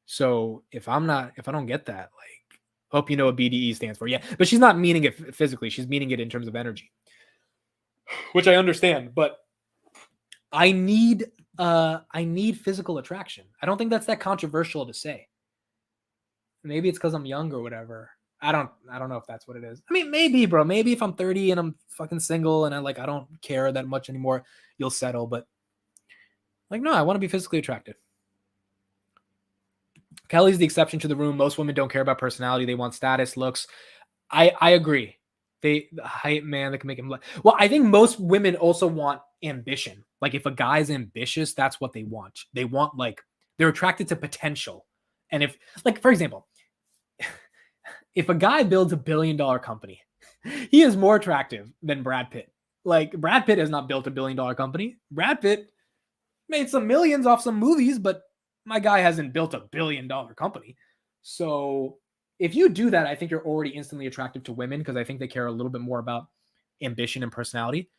So if I don't get that, like, hope you know what BDE stands for. Yeah, but she's not meaning it physically. She's meaning it in terms of energy, which I understand. But I need physical attraction. I don't think that's that controversial to say. Maybe it's because I'm young or whatever. I don't know if that's what it is. I mean, maybe, bro. Maybe if I'm 30 and I'm fucking single and I don't care that much anymore, you'll settle. But like, no, I want to be physically attracted. Kelly's the exception to the room. Most women don't care about personality. They want status, looks. I agree. The hype man that can make him look. Well, I think most women also want ambition. Like if a guy's ambitious, that's what they want. They want, like, they're attracted to potential. And if, like, for example, if a guy builds $1 billion company, he is more attractive than Brad Pitt. Like, Brad Pitt has not built $1 billion company. Brad Pitt made some millions off some movies, but my guy hasn't built $1 billion company. So if you do that, I think you're already instantly attractive to women because I think they care a little bit more about ambition and personality.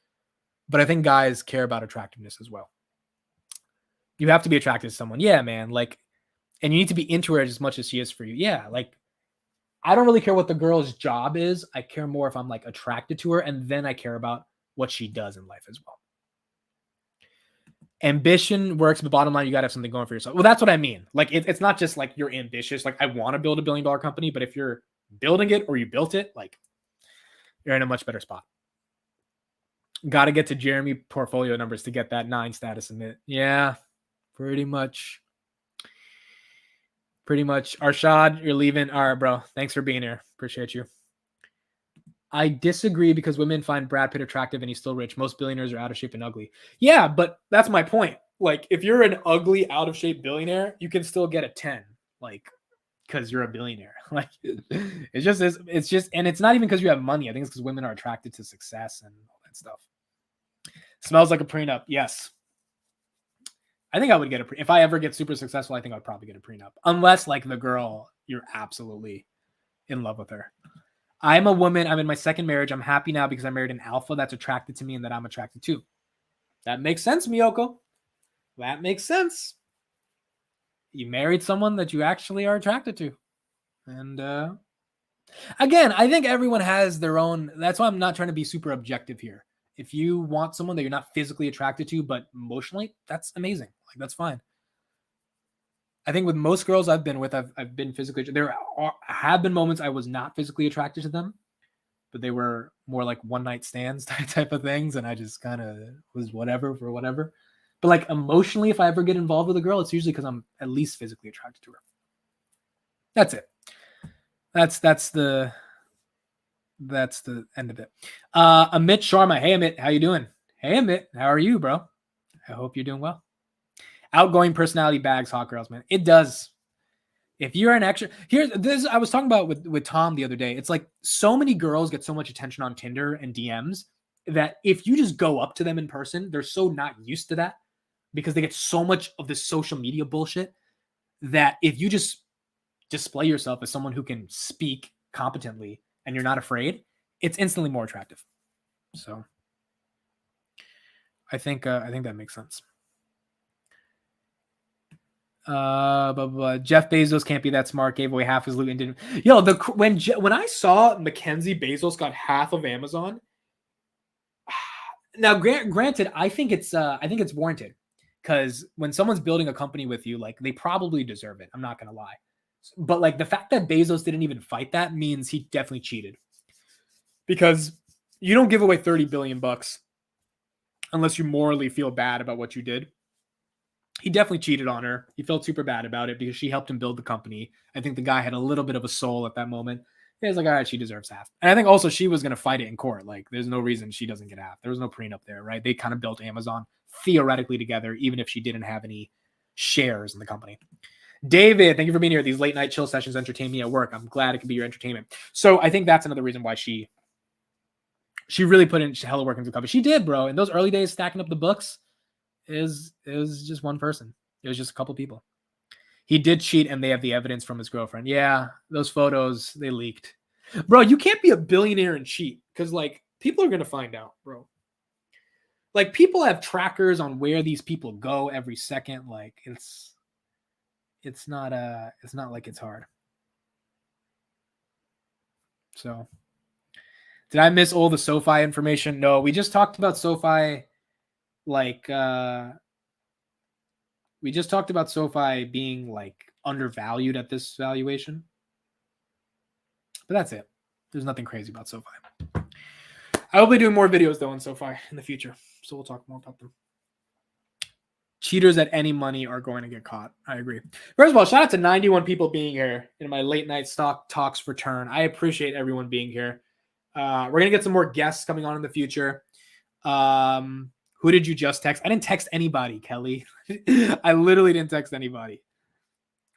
But I think guys care about attractiveness as well. You have to be attracted to someone. Yeah, man. Like, and you need to be into her as much as she is for you. Yeah. Like, I don't really care what the girl's job is. I care more if I'm like attracted to her, and then I care about what she does in life as well. Ambition works, but bottom line, you got to have something going for yourself. Well, that's what I mean. Like, it's not just like you're ambitious. Like, I want to build $1 billion company, but if you're building it or you built it, like, you're in a much better spot. Got to get to Jeremy portfolio numbers to get that 9 status in it. Yeah, pretty much. Arshad, you're leaving. All right, bro. Thanks for being here. Appreciate you. I disagree because women find Brad Pitt attractive and he's still rich. Most billionaires are out of shape and ugly. Yeah, but that's my point. Like, if you're an ugly, out of shape billionaire, you can still get a 10. Like, because you're a billionaire. Like, it's just, and it's not even because you have money. I think it's because women are attracted to success and all that stuff. Smells like a prenup. Yes. I think I would get if I ever get super successful, I think I'd probably get a prenup. Unless, like, the girl, you're absolutely in love with her. I'm a woman. I'm in my second marriage. I'm happy now because I married an alpha that's attracted to me and that I'm attracted to. That makes sense, Miyoko. That makes sense. You married someone that you actually are attracted to. And again, I think everyone has their own. That's why I'm not trying to be super objective here. If you want someone that you're not physically attracted to, but emotionally, that's amazing. Like, that's fine. I think with most girls I've been with, I've been physically. There have been moments I was not physically attracted to them, but they were more like one night stands type of things, and I just kind of was whatever for whatever. But like emotionally, if I ever get involved with a girl, it's usually because I'm at least physically attracted to her. That's it. That's the end of it. Amit Sharma. Hey Amit, how you doing? Hey Amit, how are you, bro? I hope you're doing well. Outgoing personality bags hot girls, man. It does. If you're an extra, here's this I was talking about with Tom the other day. It's like so many girls get so much attention on Tinder and DMs that if you just go up to them in person, they're so not used to that because they get so much of this social media bullshit that if you just display yourself as someone who can speak competently and you're not afraid, it's instantly more attractive. So I think that makes sense. Jeff Bezos can't be that smart. Gave away half his loot and didn't. Yo, when I saw Mackenzie Bezos got half of Amazon. Now, granted, I think it's warranted because when someone's building a company with you, like, they probably deserve it. I'm not gonna lie, but like the fact that Bezos didn't even fight that means he definitely cheated because you don't give away $30 billion unless you morally feel bad about what you did. He definitely cheated on her. He felt super bad about it because she helped him build the company. I think the guy had a little bit of a soul at that moment. He was like, all right, she deserves half. And I think also she was going to fight it in court. Like, there's no reason she doesn't get half. There was no prenup there, right? They kind of built Amazon theoretically together, even if she didn't have any shares in the company. David, thank you for being here. These late night chill sessions entertain me at work. I'm glad it could be your entertainment. So I think that's another reason why she really put in hella work into the company. She did, bro. In those early days, stacking up the books, it was just one person. It was just a couple people. He did cheat, and they have the evidence from his girlfriend. Yeah, those photos, they leaked. Bro, you can't be a billionaire and cheat because like people are gonna find out, bro. Like people have trackers on where these people go every second. Like it's not like it's hard. So did I miss all the SoFi information? No, we just talked about SoFi like we just talked about SoFi being like undervalued at this valuation. But that's it. There's nothing crazy about SoFi. I will be doing more videos though on SoFi in the future. So we'll talk more about them. Cheaters at any money are going to get caught. I agree. First of all, shout out to 91 people being here in my late night stock talks return. I appreciate everyone being here. We're going to get some more guests coming on in the future. Who did you just text? I didn't text anybody, Kelly. I literally didn't text anybody.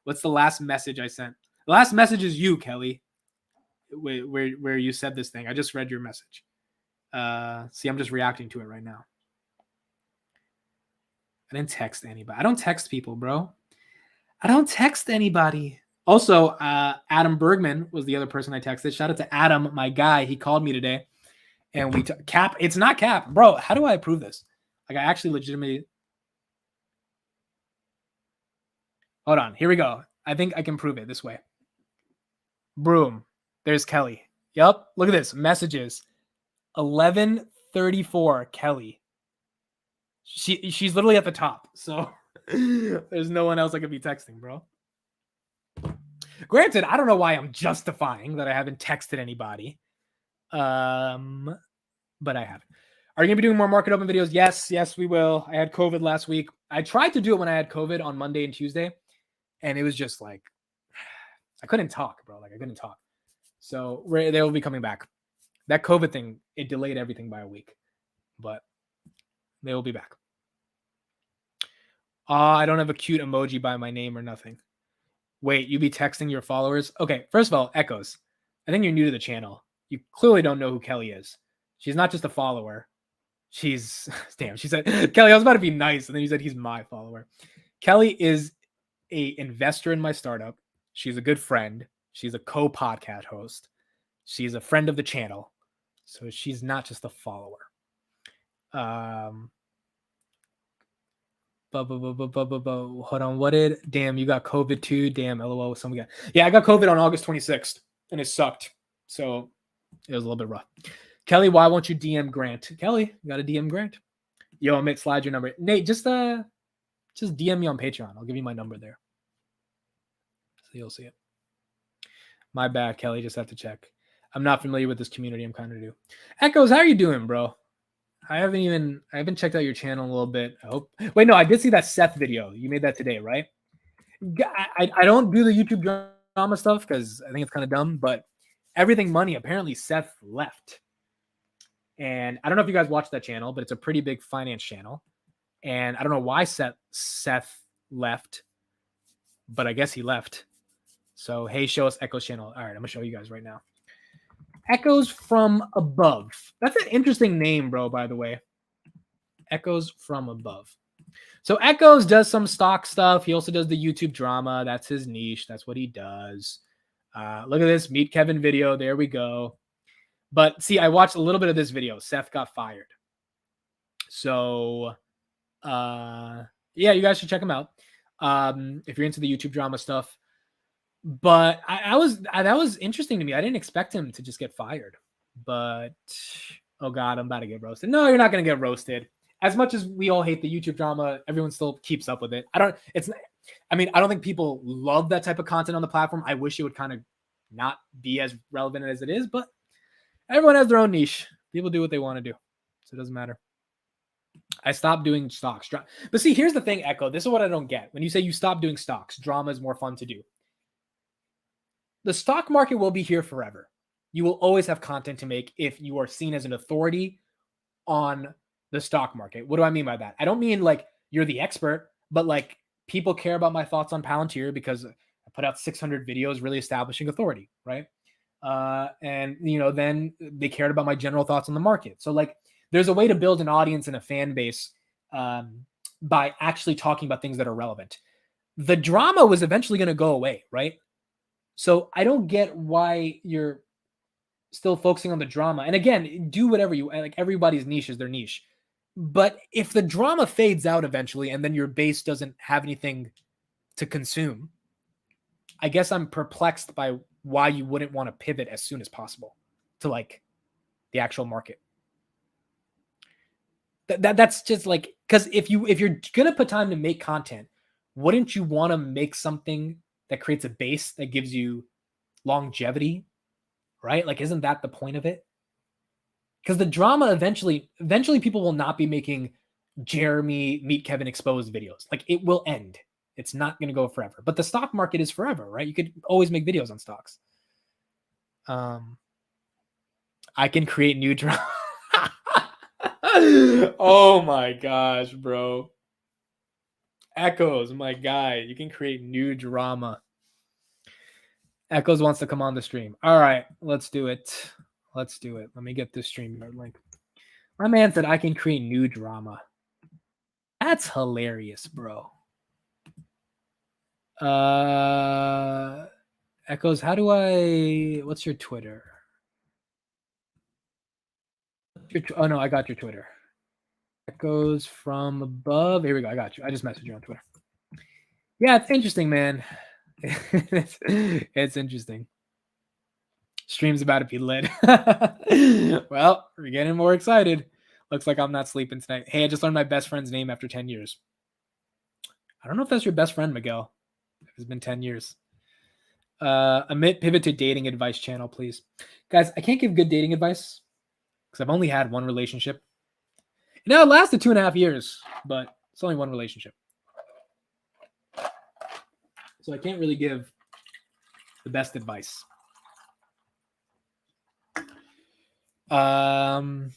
What's the last message I sent? The last message is you, Kelly, where you said this thing. I just read your message. See, I'm just reacting to it right now. I didn't text anybody. I don't text people, bro. I don't text anybody. Also, Adam Bergman was the other person I texted. Shout out to Adam, my guy. He called me today. And we Cap. It's not Cap. Bro, how do I approve this? Like, I actually legitimately. Hold on. Here we go. I think I can prove it this way. Boom. There's Kelly. Yup. Look at this. Messages. 11:34. Kelly. She's literally at the top. So there's no one else I could be texting, bro. Granted, I don't know why I'm justifying that I haven't texted anybody. But I haven't. Are you gonna be doing more market open videos? Yes, we will. I had COVID last week. I tried to do it when I had COVID on Monday and Tuesday, and it was just like I couldn't talk, bro. Like I couldn't talk. So they will be coming back. That COVID thing, it delayed everything by a week, but they will be back. I don't have a cute emoji by my name or nothing. Wait, you be texting your followers? Okay, first of all, Echoes. I think you're new to the channel. You clearly don't know who Kelly is. She's not just a follower. She's damn. She said, Kelly, I was about to be nice, and then you said he's my follower. Kelly is a investor in my startup. She's a good friend. She's a co-podcast host. She's a friend of the channel. So she's not just a follower. Hold on. What did? Damn, you got COVID too. Damn, LOL. Someone got. Yeah, I got COVID on August 26th, and it sucked. So it was a little bit rough. Kelly, why won't you DM Grant? Kelly, you got to DM Grant. Yo, Mitt, slide your number. Nate, just DM me on Patreon. I'll give you my number there. So you'll see it. My bad, Kelly. Just have to check. I'm not familiar with this community. I'm kind of new. Echoes, how are you doing, bro? I haven't checked out your channel a little bit. I hope. Wait, no, I did see that Seth video. You made that today, right? I don't do the YouTube drama stuff because I think it's kind of dumb, but Everything Money, apparently Seth left. And I don't know if you guys watch that channel, but it's a pretty big finance channel. And I don't know why Seth left, but I guess he left. So, hey, show us Echoes channel. All right, I'm going to show you guys right now. Echoes from Above. That's an interesting name, bro, by the way. Echoes from Above. So Echoes does some stock stuff. He also does the YouTube drama. That's his niche. That's what he does. Look at this Meet Kevin video. There we go. But see, I watched a little bit of this video. Seth got fired. So, yeah, you guys should check him out if you're into the YouTube drama stuff. But that was interesting to me. I didn't expect him to just get fired. But, oh, God, I'm about to get roasted. No, you're not going to get roasted. As much as we all hate the YouTube drama, everyone still keeps up with it. I don't think people love that type of content on the platform. I wish it would kind of not be as relevant as it is, but everyone has their own niche. People do what they want to do. So it doesn't matter. I stopped doing stocks. But see, here's the thing, Echo. This is what I don't get. When you say you stop doing stocks, drama is more fun to do. The stock market will be here forever. You will always have content to make if you are seen as an authority on the stock market. What do I mean by that? I don't mean like you're the expert, but like people care about my thoughts on Palantir because I put out 600 videos really establishing authority, right? And, then they cared about my general thoughts on the market. So like there's a way to build an audience and a fan base by actually talking about things that are relevant. The drama was eventually going to go away, right? So I don't get why you're still focusing on the drama. And again, do whatever you like. Everybody's niche is their niche. But if the drama fades out eventually and then your base doesn't have anything to consume, I guess I'm perplexed by why you wouldn't want to pivot as soon as possible to like the actual market. That's just like, because if you're gonna put time to make content, wouldn't you want to make something that creates a base that gives you longevity, right? Like, isn't that the point of it? Because the drama eventually people will not be making Jeremy Meet Kevin Exposed videos. Like, it will end. It's not going to go forever. But the stock market is forever, right? You could always make videos on stocks. I can create new drama. Oh my gosh, bro. Echoes, my guy. You can create new drama. Echoes wants to come on the stream. All right, let's do it. Let's do it. Let me get this stream link. My man said I can create new drama. That's hilarious, bro. Echoes, how do what's your Twitter? Oh no, I got your Twitter. Echoes from above. Here we go. I got you. I just messaged you on Twitter. Yeah, it's interesting, man. It's interesting. Stream's about to be lit. Well, we're getting more excited. Looks like I'm not sleeping tonight. Hey, I just learned my best friend's name after 10 years. I don't know if that's your best friend, Miguel. It's been 10 years. Amit, pivot to dating advice channel, please. Guys, I can't give good dating advice because I've only had one relationship. Now it lasted 2.5 years, but it's only one relationship. So I can't really give the best advice. Amid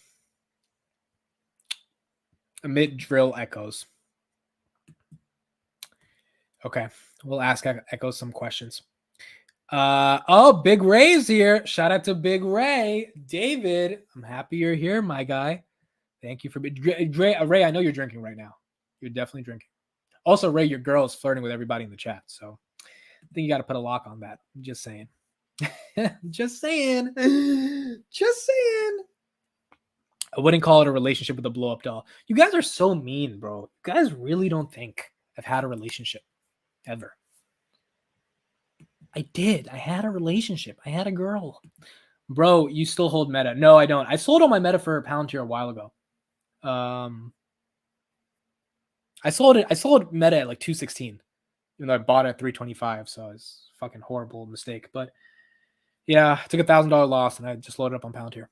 drill echoes. Okay, we'll ask Echoes some questions. Oh, Big Ray's here. Shout out to Big Ray. David, I'm happy you're here, my guy. Thank you for Ray. I know you're drinking right now. You're definitely drinking. Also, Ray, your girl is flirting with everybody in the chat, so I think you got to put a lock on that. I'm just saying. Just saying. Just saying. I wouldn't call it a relationship with a blow-up doll. You guys are so mean, bro. You guys really don't think I've had a relationship ever. I did. I had a relationship. I had a girl. Bro, you still hold Meta. No, I don't. I sold all my Meta for Palantir a while ago. I sold Meta at like 216, even though I bought it at 325, so it's a fucking horrible mistake. But yeah, I took $1,000 loss and I just loaded up on Palantir.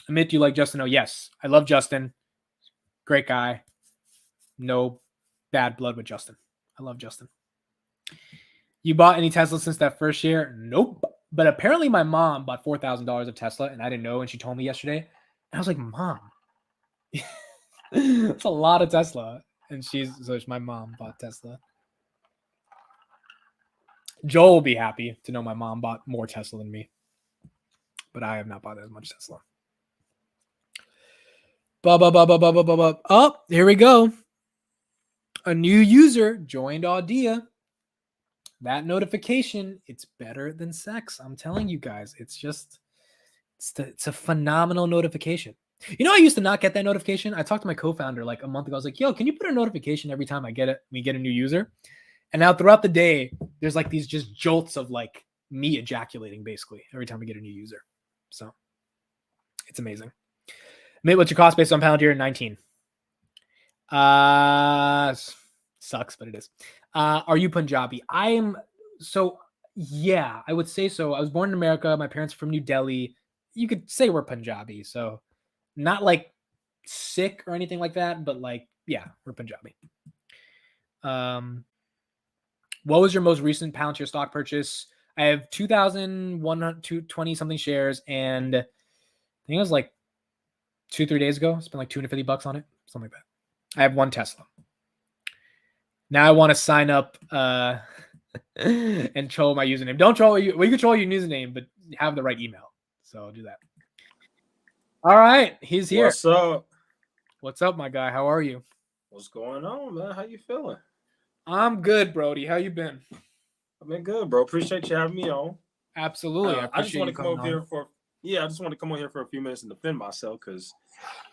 Admit you like Justin? Oh, yes. I love Justin. Great guy. No bad blood with Justin. I love Justin. You bought any Tesla since that first year? Nope. But apparently my mom bought $4,000 of Tesla and I didn't know, and she told me yesterday. And I was like, Mom, that's a lot of Tesla. And my mom bought Tesla. Joel will be happy to know my mom bought more Tesla than me. But I have not bought as much Tesla. Oh, here we go. A new user joined Audia. That notification, it's better than sex. I'm telling you guys, it's a phenomenal notification. You know, I used to not get that notification. I talked to my co-founder like a month ago. I was like, yo, can you put a notification every time we get a new user? And now throughout the day, there's like these just jolts of like me ejaculating basically every time we get a new user. So it's amazing. Mate, what's your cost based on Palantir? 19. Sucks, but it is. Are you Punjabi? Yeah, I would say so. I was born in America. My parents are from New Delhi. You could say we're Punjabi. So not like sick or anything like that, but like, yeah, we're Punjabi. What was your most recent Palantir stock purchase? I have 2,120 something shares, and I think it was like 2-3 days ago. Spent like $250 on it, something like that. I have one Tesla. Now I want to sign up and troll my username. Don't troll you. Well, you can troll your username, but have the right email. So I'll do that. All right, he's here. What's up? What's up, my guy? How are you? What's going on, man? How you feeling? I'm good, Brody. How you been? I've been good, bro. Appreciate you having me on. Absolutely. I just want to come over here for Yeah, I just want to come on here for a few minutes and defend myself because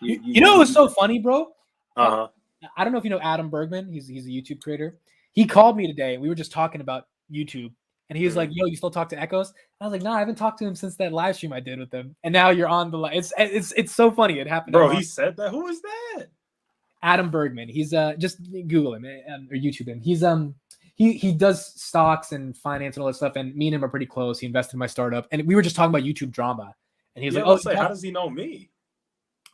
you know what's so funny, bro? Uh-huh. I don't know if you know Adam Bergman. He's a YouTube creator. He called me today. We were just talking about YouTube, and he was like, "Yo, you still talk to Echoes?" And I was like, "No, I haven't talked to him since that live stream I did with him." And now you're on the live. It's so funny. It happened. Bro, he said that. Who is that? Adam Bergman. He's just Google him or YouTube him. He's he does stocks and finance and all that stuff. And me and him are pretty close. He invested in my startup, and we were just talking about YouTube drama. And he's like, "Oh, how does he know me?"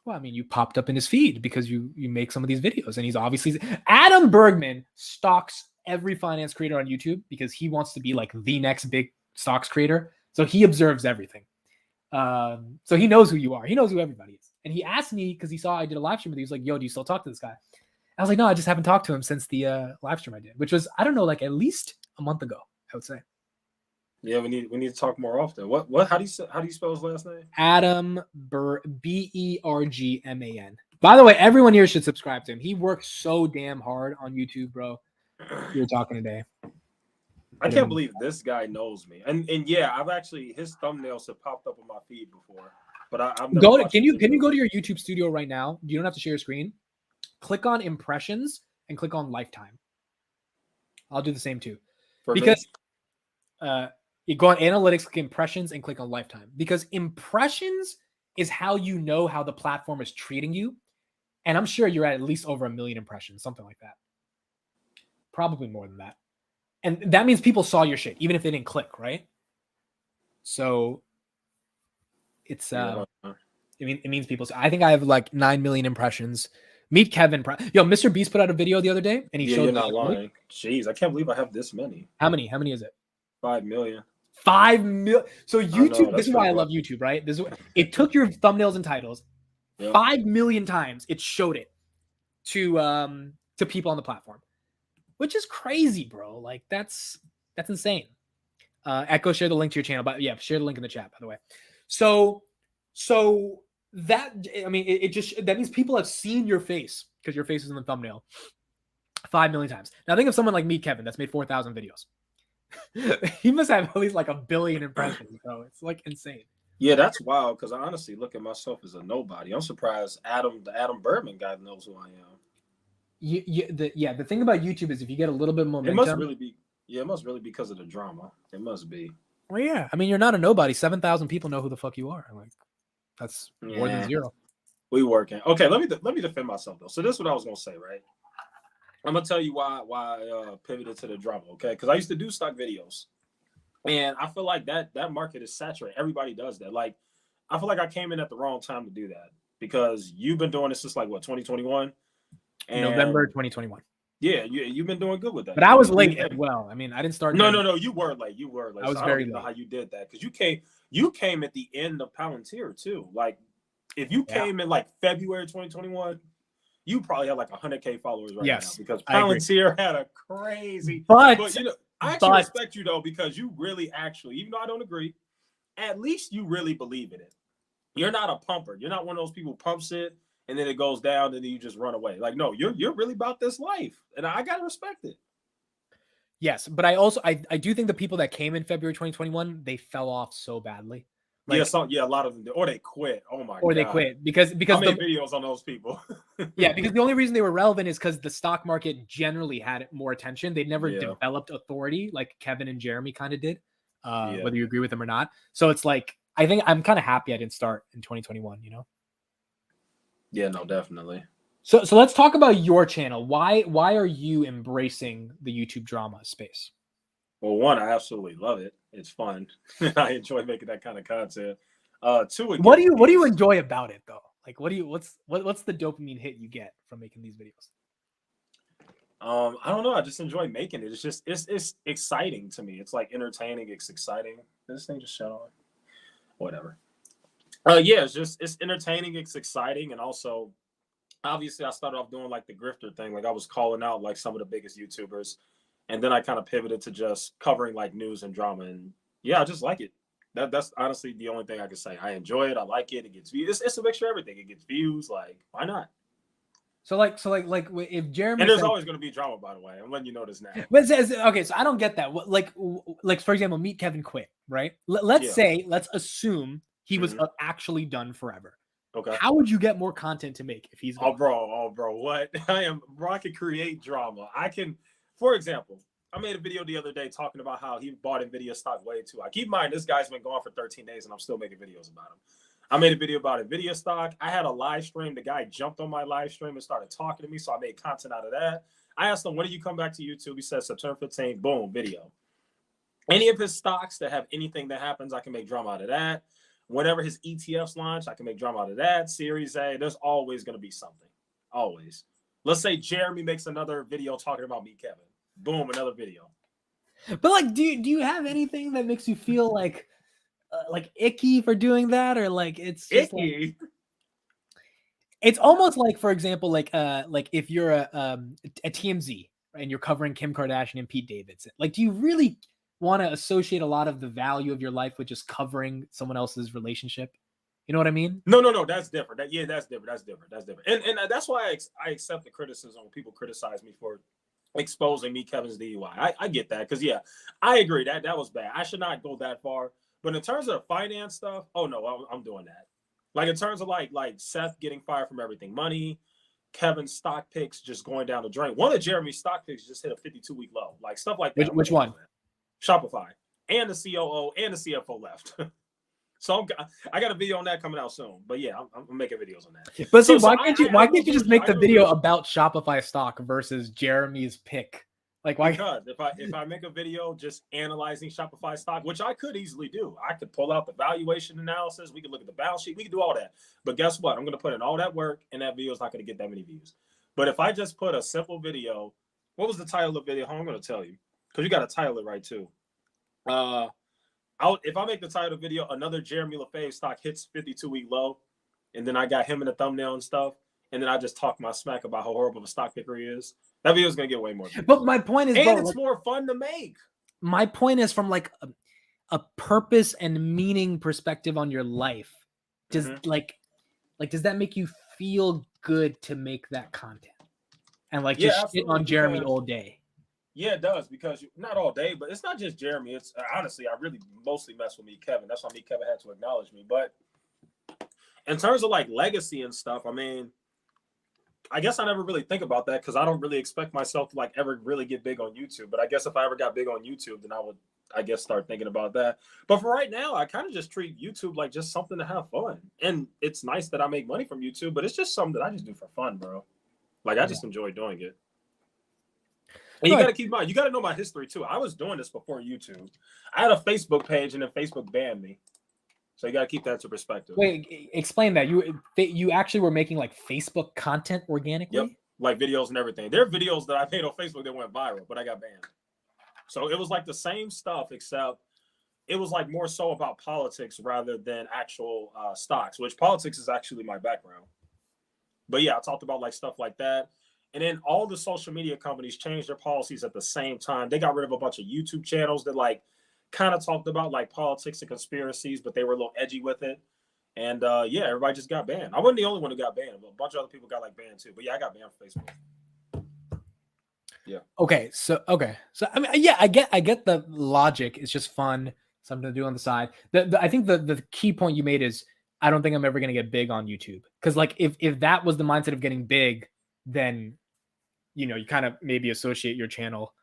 Well, I mean, you popped up in his feed because you make some of these videos, and he's obviously Adam Bergman stalks every finance creator on YouTube because he wants to be like the next big stocks creator. So he observes everything. So he knows who you are. He knows who everybody is. And he asked me because he saw I did a live stream with you. He was like, "Yo, do you still talk to this guy?" I was like, "No, I just haven't talked to him since the live stream I did, which was, I don't know, like at least a month ago, I would say." Yeah, we need to talk more often. What? How do you spell his last name? Adam Bergman. By the way, everyone here should subscribe to him. He works so damn hard on YouTube, bro. We were talking today. I can't believe this guy knows me. And yeah, I've actually his thumbnails have popped up on my feed before. But I've never can you go to your YouTube studio right now? You don't have to share your screen. Click on impressions and click on lifetime. I'll do the same too. Because you go on analytics, click impressions, and click on lifetime. Because impressions is how you know how the platform is treating you. And I'm sure you're at least over 1 million impressions, something like that. Probably more than that. And that means people saw your shit, even if they didn't click, right? So it's it means people. I think I have like 9 million impressions. Meet Kevin. Yo, Mr. Beast put out a video the other day, and he showed. You're not lying. Jeez, I can't believe I have this many. How many is it? 5 million. 5 million. So YouTube. This is why I love YouTube, right? It took your thumbnails and titles 5 million times. It showed it to people on the platform, which is crazy, bro. Like that's insane. Echo, share the link to your channel, but yeah, share the link in the chat, by the way. So that, I mean, it just, that means people have seen your face because your face is in the thumbnail 5 million times. Now think of someone like Meet Kevin that's made 4,000 videos. He must have at least like 1 billion impressions, bro. It's like insane. Yeah, that's wild because I honestly look at myself as a nobody. I'm surprised the Adam Bergman guy knows who I am. The thing about YouTube is if you get a little bit of momentum, it must really be because of the drama. It must be. Well, yeah. I mean, you're not a nobody. 7,000 people know who the fuck you are. Like, that's more than zero. We working. Okay, let me defend myself though. So this is what I was gonna say, right? I'm gonna tell you why I pivoted to the drama, okay? Because I used to do stock videos, and I feel like that market is saturated. Everybody does that. Like, I feel like I came in at the wrong time to do that because you've been doing this since like what 2021, November 2021. Yeah, you've been doing good with that. But I was late as well. I mean, I didn't start. No, you were late. I was very late. Know how you did that because you came at the end of Palantir too. Like, if you came in like February 2021. You probably have like 100K followers right now because Palantir had a crazy. But you know, I actually respect you though because you really actually, even though I don't agree, at least you really believe in it. You're not a pumper. You're not one of those people who pumps it and then it goes down and then you just run away. Like, no, you're really about this life, and I gotta respect it. Yes, but I do think the people that came in February 2021 they fell off so badly. Like, a lot of them did. Or they quit. Oh my god. Or they quit because I made videos on those people. Yeah, because the only reason they were relevant is because the stock market generally had more attention. They never developed authority like Kevin and Jeremy kind of did, whether you agree with them or not. So it's like, I think I'm kind of happy I didn't start in 2021, you know? Yeah, no, definitely. So let's talk about your channel. Why are you embracing the YouTube drama space? Well, one, I absolutely love it. It's fun. I enjoy making that kind of content. Two, what do you enjoy about it though? Like, what's the dopamine hit you get from making these videos? I don't know. I just enjoy making it. It's just it's exciting to me. It's like entertaining. It's exciting. Did this thing just shut on? Whatever. Yeah, it's entertaining. It's exciting, and also, obviously, I started off doing like the grifter thing. Like I was calling out like some of the biggest YouTubers. And then I kind of pivoted to just covering like news and drama. And yeah, I just like it. That's honestly the only thing I can say. I enjoy it. I like it. It gets views. It's a mixture of everything. It gets views. Like, why not? So if Jeremy and there's always going to be drama, by the way. I'm letting you know this now. But okay, so I don't get that. Like for example, Meet Kevin quit, right? Let's assume he was actually done forever. Okay. How would you get more content to make if he's gone? Oh, bro, what? I can create drama. I can, for example, I made a video the other day talking about how he bought Nvidia stock way too high. Keep in mind, this guy's been gone for 13 days and I'm still making videos about him. I made a video about Nvidia stock. I had a live stream. The guy jumped on my live stream and started talking to me, so I made content out of that. I asked him, when do you come back to YouTube? He said September 15th, boom, video. Any of his stocks that have anything that happens, I can make drama out of that. Whenever his ETFs launch, I can make drama out of that. Series A, there's always going to be something. Always. Let's say Jeremy makes another video talking about me, Kevin. Boom, another video. But like, do you have anything that makes you feel like icky for doing that, or like it's just icky? Like, it's almost like, for example, like if you're a TMZ and you're covering Kim Kardashian and Pete Davidson, like, do you really want to associate a lot of the value of your life with just covering someone else's relationship? You know what I mean? No, that's different. That's different. And that's why I accept the criticism when people criticize me for exposing me Kevin's DUI. I get that, because I agree that was bad. I should not go that far. But in terms of the finance stuff, oh no, I'm doing that. Like in terms of like Seth getting fired from Everything Money, Kevin's stock picks just going down the drain. One of Jeremy's stock picks just hit a 52-week low. Like stuff like that. Which one? Shopify. And the COO and the CFO left. So I got a video on that coming out soon. But yeah, I'm making videos on that. But see, why can't you just make the video about Shopify stock versus Jeremy's pick? Like, why? Because if I make a video just analyzing Shopify stock, which I could easily do, I could pull out the valuation analysis. We could look at the balance sheet. We could do all that. But guess what? I'm going to put in all that work, and that video is not going to get that many views. But if I just put a simple video, what was the title of the video? I'm going to tell you, because you got to title it right too. If I make the title of the video, another Jeremy LaFave stock hits 52-week low, and then I got him in the thumbnail and stuff, and then I just talk my smack about how horrible of a stock picker he is, that video is going to get way more views. But my point is, and it's more fun to make. My point is from like a purpose and meaning perspective on your life. Does does that make you feel good to make that content? And like just shit on Jeremy all day? Yeah, it does, because not all day, but it's not just Jeremy. It's honestly, I really mostly mess with me, Kevin. That's why me, Kevin had to acknowledge me. But in terms of like legacy and stuff, I mean, I guess I never really think about that, because I don't really expect myself to like ever really get big on YouTube. But I guess if I ever got big on YouTube, then I would, I guess, start thinking about that. But for right now, I kind of just treat YouTube like just something to have fun. And it's nice that I make money from YouTube, but it's just something that I just do for fun, bro. Like I just enjoy doing it. And you got to keep in mind, you got to know my history too. I was doing this before YouTube. I had a Facebook page, and then Facebook banned me. So you got to keep that into perspective. Wait, explain that. You actually were making like Facebook content organically? Yep, like videos and everything. There are videos that I made on Facebook that went viral, but I got banned. So it was like the same stuff, except it was like more so about politics rather than actual stocks, which politics is actually my background. But yeah, I talked about like stuff like that. And then all the social media companies changed their policies at the same time. They got rid of a bunch of YouTube channels that like kind of talked about like politics and conspiracies, but they were a little edgy with it. And yeah, everybody just got banned. I wasn't the only one who got banned, but a bunch of other people got like banned too. But yeah, I got banned from Facebook. Yeah. Okay. So I mean, yeah, I get the logic. It's just fun, something to do on the side. I think the key point you made is I don't think I'm ever gonna get big on YouTube, because like if that was the mindset of getting big, then you kind of maybe associate your channel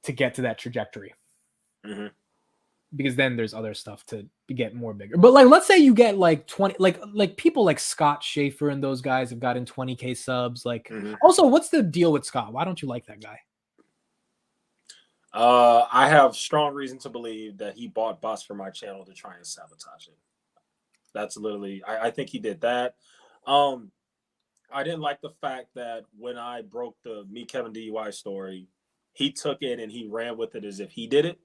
to get to that trajectory. Mm-hmm. Because then there's other stuff to get more bigger. But like, let's say you get like 20, like people like Scott Schaefer and those guys have gotten 20K subs. Like, also, what's the deal with Scott? Why don't you like that guy? I have strong reason to believe that he bought bots for my channel to try and sabotage it. That's literally, I think he did that. I didn't like the fact that when I broke the Me Kevin DUI story, he took it and he ran with it as if he did it,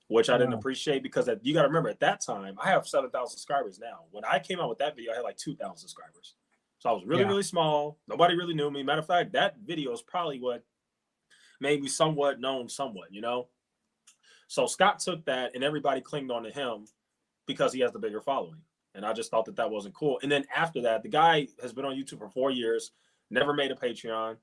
which I didn't appreciate, because you got to remember, at that time, I have 7,000 subscribers now. When I came out with that video, I had like 2,000 subscribers. So I was really, really small. Nobody really knew me. Matter of fact, that video is probably what made me somewhat known, So Scott took that and everybody clinged on to him because he has the bigger following. And I just thought that wasn't cool. And then after that, the guy has been on YouTube for 4 years, never made a Patreon.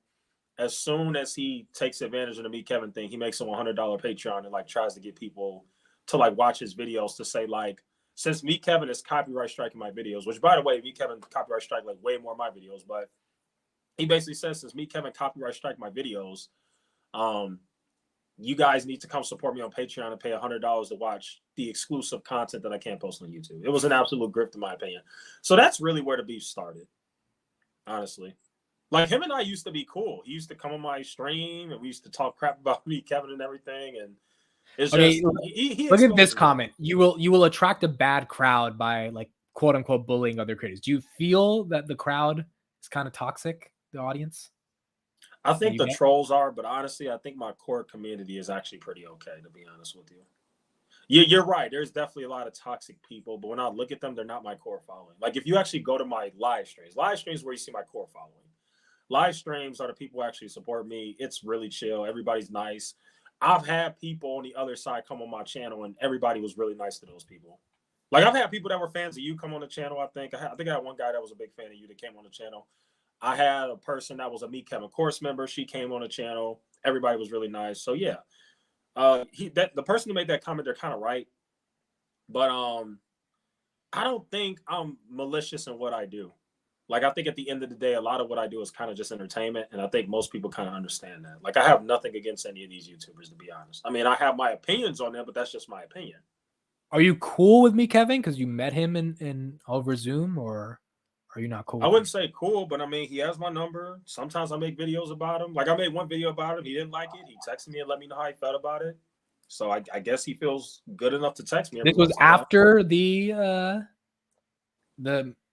As soon as he takes advantage of the Me Kevin thing, he makes a $100 Patreon and like tries to get people to like watch his videos to say like, since me Kevin is copyright striking my videos, which by the way, me Kevin copyright strike like way more of my videos, but he basically says since me Kevin copyright strike my videos, you guys need to come support me on Patreon and pay $100 to watch the exclusive content that I can't post on YouTube. It was an absolute grift in my opinion. So that's really where the beef started, honestly. Like him and I used to be cool. He used to come on my stream and we used to talk crap about me, Kevin, and everything. And it's Okay, just he look at this exposed me. comment. You will attract a bad crowd by like quote unquote bullying other creators. Do you feel that the crowd is kind of toxic, the audience? I think You the get? trolls are, but honestly, I think my core community is actually pretty okay, to be honest with you. You're right. There's definitely a lot of toxic people, but when I look at them, they're not my core following. Like if you actually go to my live streams where you see my core following. Live streams are the people who actually support me. It's really chill. Everybody's nice. I've had people on the other side come on my channel, and everybody was really nice to those people. Like I've had people that were fans of you come on the channel. I think I had one guy that was a big fan of you that came on the channel. I had a person that was a Meet Kevin course member. She came on the channel. Everybody was really nice. So yeah, the person who made that comment, they're kind of right. But I don't think I'm malicious in what I do. Like I think at the end of the day, a lot of what I do is kind of just entertainment, and I think most people kind of understand that. Like I have nothing against any of these YouTubers, to be honest. I mean, I have my opinions on them, but that's just my opinion. Are you cool with me, Kevin? Because you met him in over Zoom, or are you not cool? I wouldn't say cool, but I mean, he has my number. Sometimes I make videos about him. Like I made one video about him. He didn't like it. He texted me and let me know how he felt about it. So I guess he feels good enough to text me. This was after the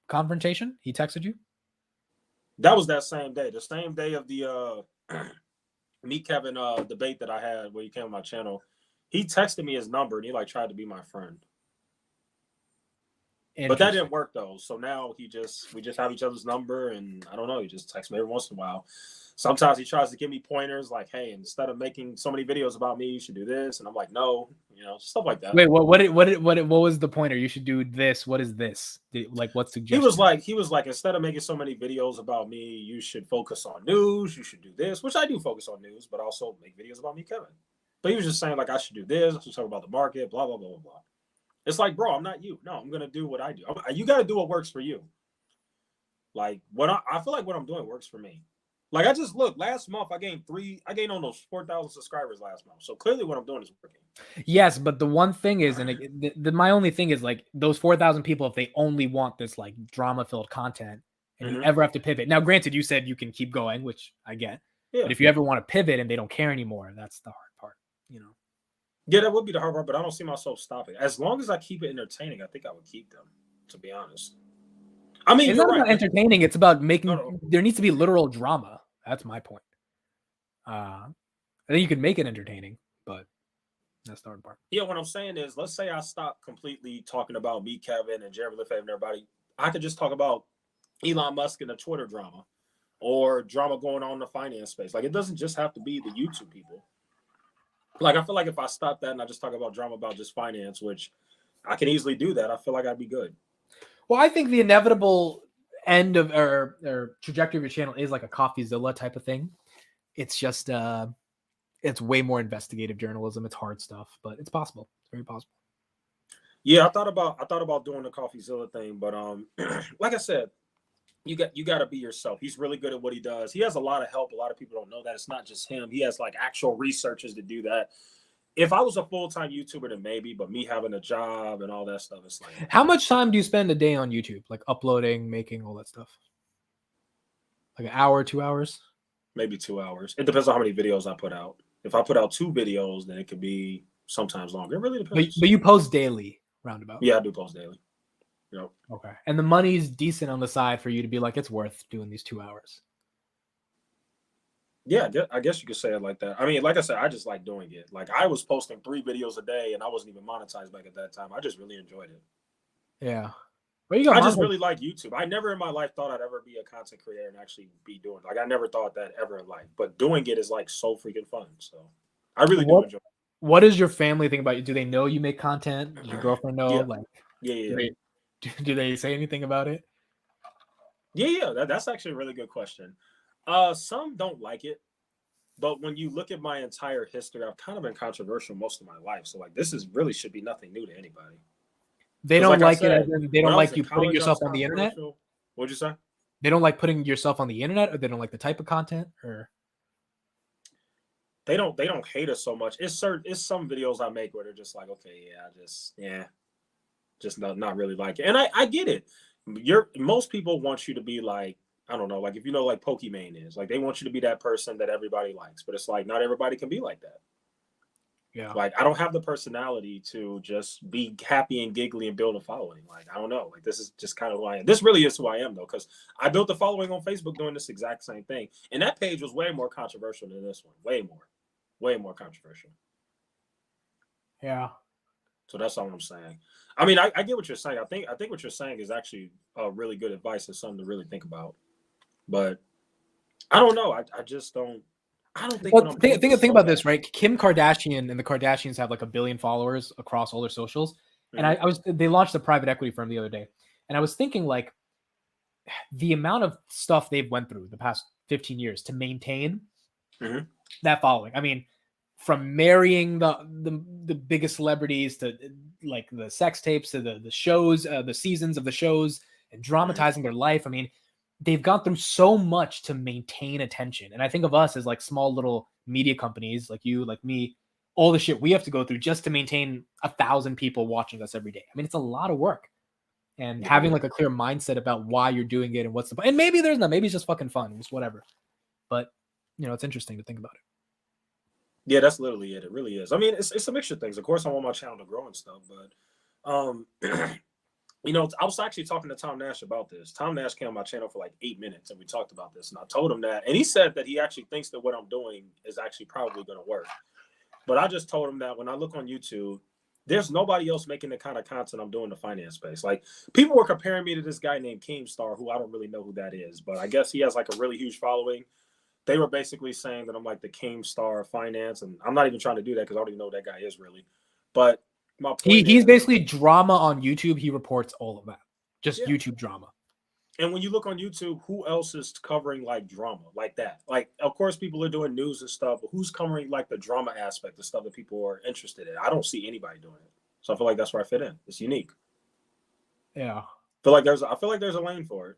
confrontation. He texted you. That was that same day. The same day of the Meet Kevin debate that I had where he came on my channel. He texted me his number and he like tried to be my friend. But that didn't work though. So now we just have each other's number, and I don't know. He just texts me every once in a while. Sometimes he tries to give me pointers like, "Hey, instead of making so many videos about me, you should do this." And I'm like, "No," stuff like that. Wait, what was the pointer? You should do this. What is this? What suggestion? He was like, instead of making so many videos about me, you should focus on news. You should do this, which I do focus on news, but also make videos about me, Kevin. But he was just saying like, I should do this. I should talk about the market, blah blah blah blah blah. It's like, bro, I'm not you. No, I'm gonna do what I do. You got to do what works for you. Like I feel like what I'm doing works for me. Like I just look last month, I gained almost 4,000 subscribers last month. So clearly, what I'm doing is working. Yes, but the one thing is, and my only thing is like those 4,000 people, if they only want this like drama-filled content, and you ever have to pivot. Now, granted, you said you can keep going, which I get. Yeah. But if you ever want to pivot and they don't care anymore, that's the hard part, Yeah, that would be the hard part, but I don't see myself stopping. As long as I keep it entertaining, I think I would keep them, to be honest. I mean, it's not about entertaining. It's about making, there needs to be literal drama. That's my point. I think you can make it entertaining, but that's the hard part. Yeah, what I'm saying is, let's say I stop completely talking about me, Kevin, and Jeremy Lefebvre and everybody. I could just talk about Elon Musk and the Twitter drama or drama going on in the finance space. Like, it doesn't just have to be the YouTube people. Like, I feel like if I stop that and I just talk about drama about just finance, which I can easily do that, I feel like I'd be good. Well, I think the inevitable end of or trajectory of your channel is like a CoffeeZilla type of thing. It's just it's way more investigative journalism. It's hard stuff, but it's possible. It's very possible. Yeah, I thought about doing the CoffeeZilla thing, but like I said, you got to be yourself. He's really good at what he does. He has a lot of help. A lot of people don't know that. It's not just him. He has like actual researchers to do that. If I was a full-time YouTuber, then maybe, but me having a job and all that stuff, it's like. How much time do you spend a day on YouTube? Like uploading, making all that stuff? Like an hour, 2 hours? Maybe 2 hours. It depends on how many videos I put out. If I put out 2 videos, then it could be sometimes longer. It really depends. But you post daily, roundabout. Yeah, I do post daily. Yep. Okay. And the money's decent on the side for you to be like, it's worth doing these 2 hours. Yeah, I guess you could say it like that. I mean, like I said, I just like doing it. Like I was posting 3 videos a day and I wasn't even monetized back at that time. I just really enjoyed it. Yeah. Well, I just really like YouTube. I never in my life thought I'd ever be a content creator and actually be doing it. Like I never thought that ever in life. But doing it is like so freaking fun. So I really do enjoy it. What does your family think about you? Do they know you make content? Does your girlfriend know? Yeah. Like, yeah. Do they say anything about it? Yeah. That's actually a really good question. Some don't like it, but when you look at my entire history, I've kind of been controversial most of my life. So like, this is really should be nothing new to anybody. They don't like I like it, said, as in they when don't I was like in you putting college, I was yourself on the internet. controversial. What'd you say? They don't like putting yourself on the internet, or they don't like the type of content, or They don't hate us so much. It's some videos I make where they're just like, okay, just not really like it. And I get it. Most people want you to be like, I don't know, like if you know like Pokimane is, like they want you to be that person that everybody likes, but it's like not everybody can be like that. yeah. Like I don't have the personality to just be happy and giggly and build a following. Like I don't know. Like this is just kind of who I am. This really is who I am though, because I built a following on Facebook doing this exact same thing. And that page was way more controversial than this one. Way more controversial. Yeah. So that's all I'm saying. I mean, I get what you're saying. I think what you're saying is actually really good advice and something to really think about. But I don't know. I just don't. I don't think. Well, think about this, right? Kim Kardashian and the Kardashians have like 1 billion followers across all their socials, and they launched a private equity firm the other day, and I was thinking like the amount of stuff they've went through the past 15 years to maintain that following. I mean, from marrying the biggest celebrities to like the sex tapes to the shows, the seasons of the shows, and dramatizing their life. I mean, they've gone through so much to maintain attention. And I think of us as like small little media companies, like you, like me, all the shit we have to go through just to maintain 1,000 people watching us every day. I mean, it's a lot of work. And having like a clear mindset about why you're doing it and what's and maybe there's not, maybe it's just fucking fun, it's whatever. But you know, it's interesting to think about it. Yeah, that's literally it. It really is. I mean, it's a mixture of things. Of course, I want my channel to grow and stuff, but you know, I was actually talking to Tom Nash about this. Tom Nash came on my channel for like 8 minutes and we talked about this. And I told him that, and he said that he actually thinks that what I'm doing is actually probably going to work. But I just told him that when I look on YouTube, there's nobody else making the kind of content I'm doing in the finance space. Like people were comparing me to this guy named Keemstar, who I don't really know who that is, but I guess he has like a really huge following. They were basically saying that I'm like the Keemstar of finance. And I'm not even trying to do that because I don't even know who that guy is really. But my point he's is, basically drama on YouTube. He reports all of that. Just YouTube drama. And when you look on YouTube, who else is covering like drama like that? Like, of course, people are doing news and stuff, but who's covering like the drama aspect, the stuff that people are interested in? I don't see anybody doing it. So I feel like that's where I fit in. It's unique. Yeah. I feel like there's a lane for it.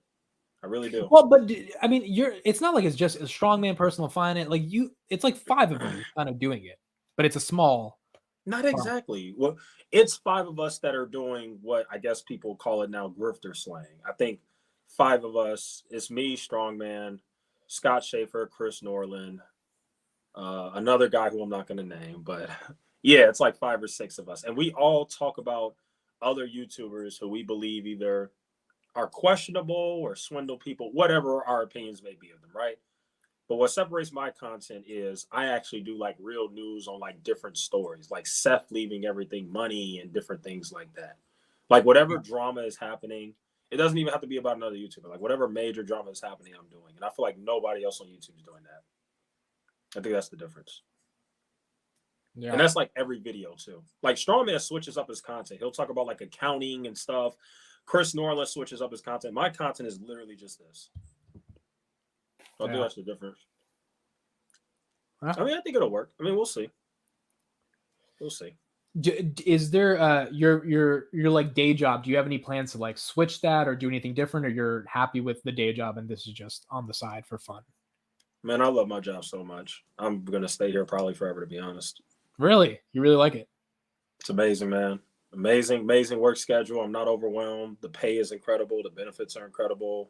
I really do. Well, but I mean, it's not like it's just a strongman personal finance. Like it's like 5 of you kind of doing it, but it's a small. Not exactly. Well, it's 5 of us that are doing what I guess people call it now grifter slang. I think 5 of us, it's me, Strongman, Scott Schaefer, Chris Norland, another guy who I'm not going to name, but yeah, it's like 5 or 6 of us. And we all talk about other YouTubers who we believe either are questionable or swindle people, whatever our opinions may be of them, right? But what separates my content is I actually do like real news on like different stories, like Seth leaving everything money and different things like that. Like whatever drama is happening, it doesn't even have to be about another YouTuber. Like whatever major drama is happening, I'm doing. And I feel like nobody else on YouTube is doing that. I think that's the difference. Yeah. And that's like every video too. Like Strongman switches up his content. He'll talk about like accounting and stuff. Chris Norland switches up his content. My content is literally just this. I think that's the difference. I mean, I think it'll work. I mean, we'll see. We'll see. Is there your like day job? Do you have any plans to like switch that or do anything different, or you're happy with the day job and this is just on the side for fun? Man, I love my job so much. I'm gonna stay here probably forever, to be honest. Really? You really like it? It's amazing, man. Amazing work schedule. I'm not overwhelmed. The pay is incredible. The benefits are incredible.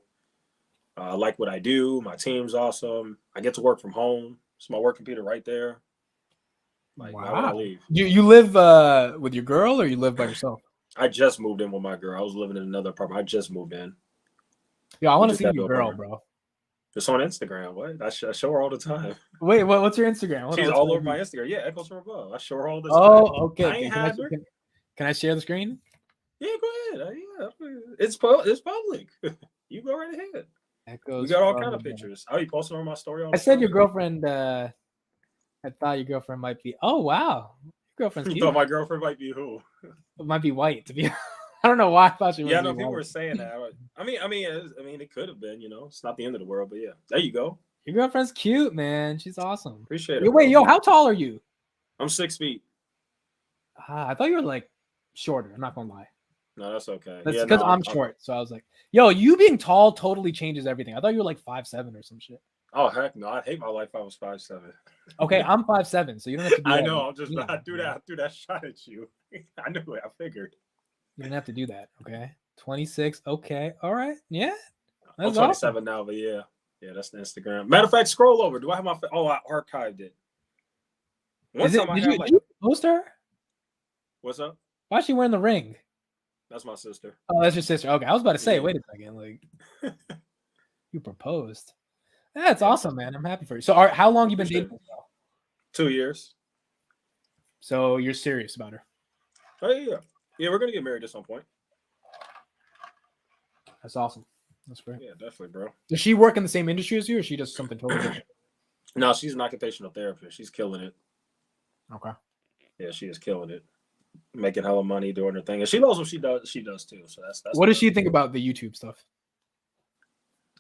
I like what I do. My team's awesome. I get to work from home. It's my work computer right there. Like, wow. Why would I leave? You live with your girl or you live by yourself? I just moved in with my girl. I was living in another apartment. I just moved in. Yeah, I want to see your girl, bro. It's on Instagram. What? I show her all the time. Wait, what's your Instagram? She's all over my Instagram. Yeah, Echoes from Above. I show her all this. Oh, okay. Can I share the screen? Yeah, go ahead. Yeah, it's public. You go right ahead. We got all kind of pictures. I'll be posting on my story. I said your girlfriend. I thought your girlfriend might be. Oh wow, your girlfriend's cute. You thought my girlfriend might be who? It might be white. To be, I don't know why I thought she was. Yeah, no, people were saying that. I mean, it could have been. You know, it's not the end of the world. But yeah, there you go. Your girlfriend's cute, man. She's awesome. Appreciate it. Wait, how tall are you? I'm 6 feet. I thought you were like shorter. I'm not gonna lie. No, that's okay. That's Yeah, because no, I'm short. So I was like, yo, you being tall totally changes everything. I thought you were like 5'7" or some shit. Oh heck no! I'd hate my life if I was 5'7". Okay, I'm 5'7", so you don't have to do I that. know. I'm just Yeah, I threw that shot at you. I knew it. I figured. you don't have to do that. Okay, 26. Okay, all right. Yeah, I'm that's awesome. 27 now, but yeah, that's the Instagram. Matter of fact, scroll over. Do I have my? Oh, I archived it. One Is it? time I Did had like. you post her? What's up? Why is she wearing the ring? That's my sister. Oh, that's your sister. Okay, I was about to say, Yeah. wait a second, like you proposed. That's Yeah. awesome, man. I'm happy for you. So, how long you been dating this girl? 2 years. So you're serious about her? Oh yeah. Yeah, we're gonna get married at some point. That's awesome. That's great. Yeah, definitely, bro. Does she work in the same industry as you, or she does something totally different? No, she's an occupational therapist. She's killing it. Okay. Yeah, she is killing it. Making hella money doing her thing. And she knows what she does. She does too. So that's What does she think about the YouTube stuff?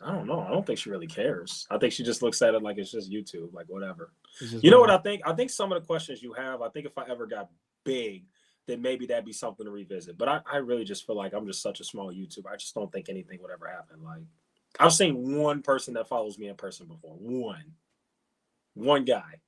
I don't know. I don't think she really cares. I think she just looks at it like it's just YouTube, like whatever. You You know what I think? I think some of the questions you have, I think if I ever got big, then maybe that'd be something to revisit. But I really just feel like I'm just such a small YouTuber. I just don't think anything would ever happen. Like I've seen one person that follows me in person before. One guy.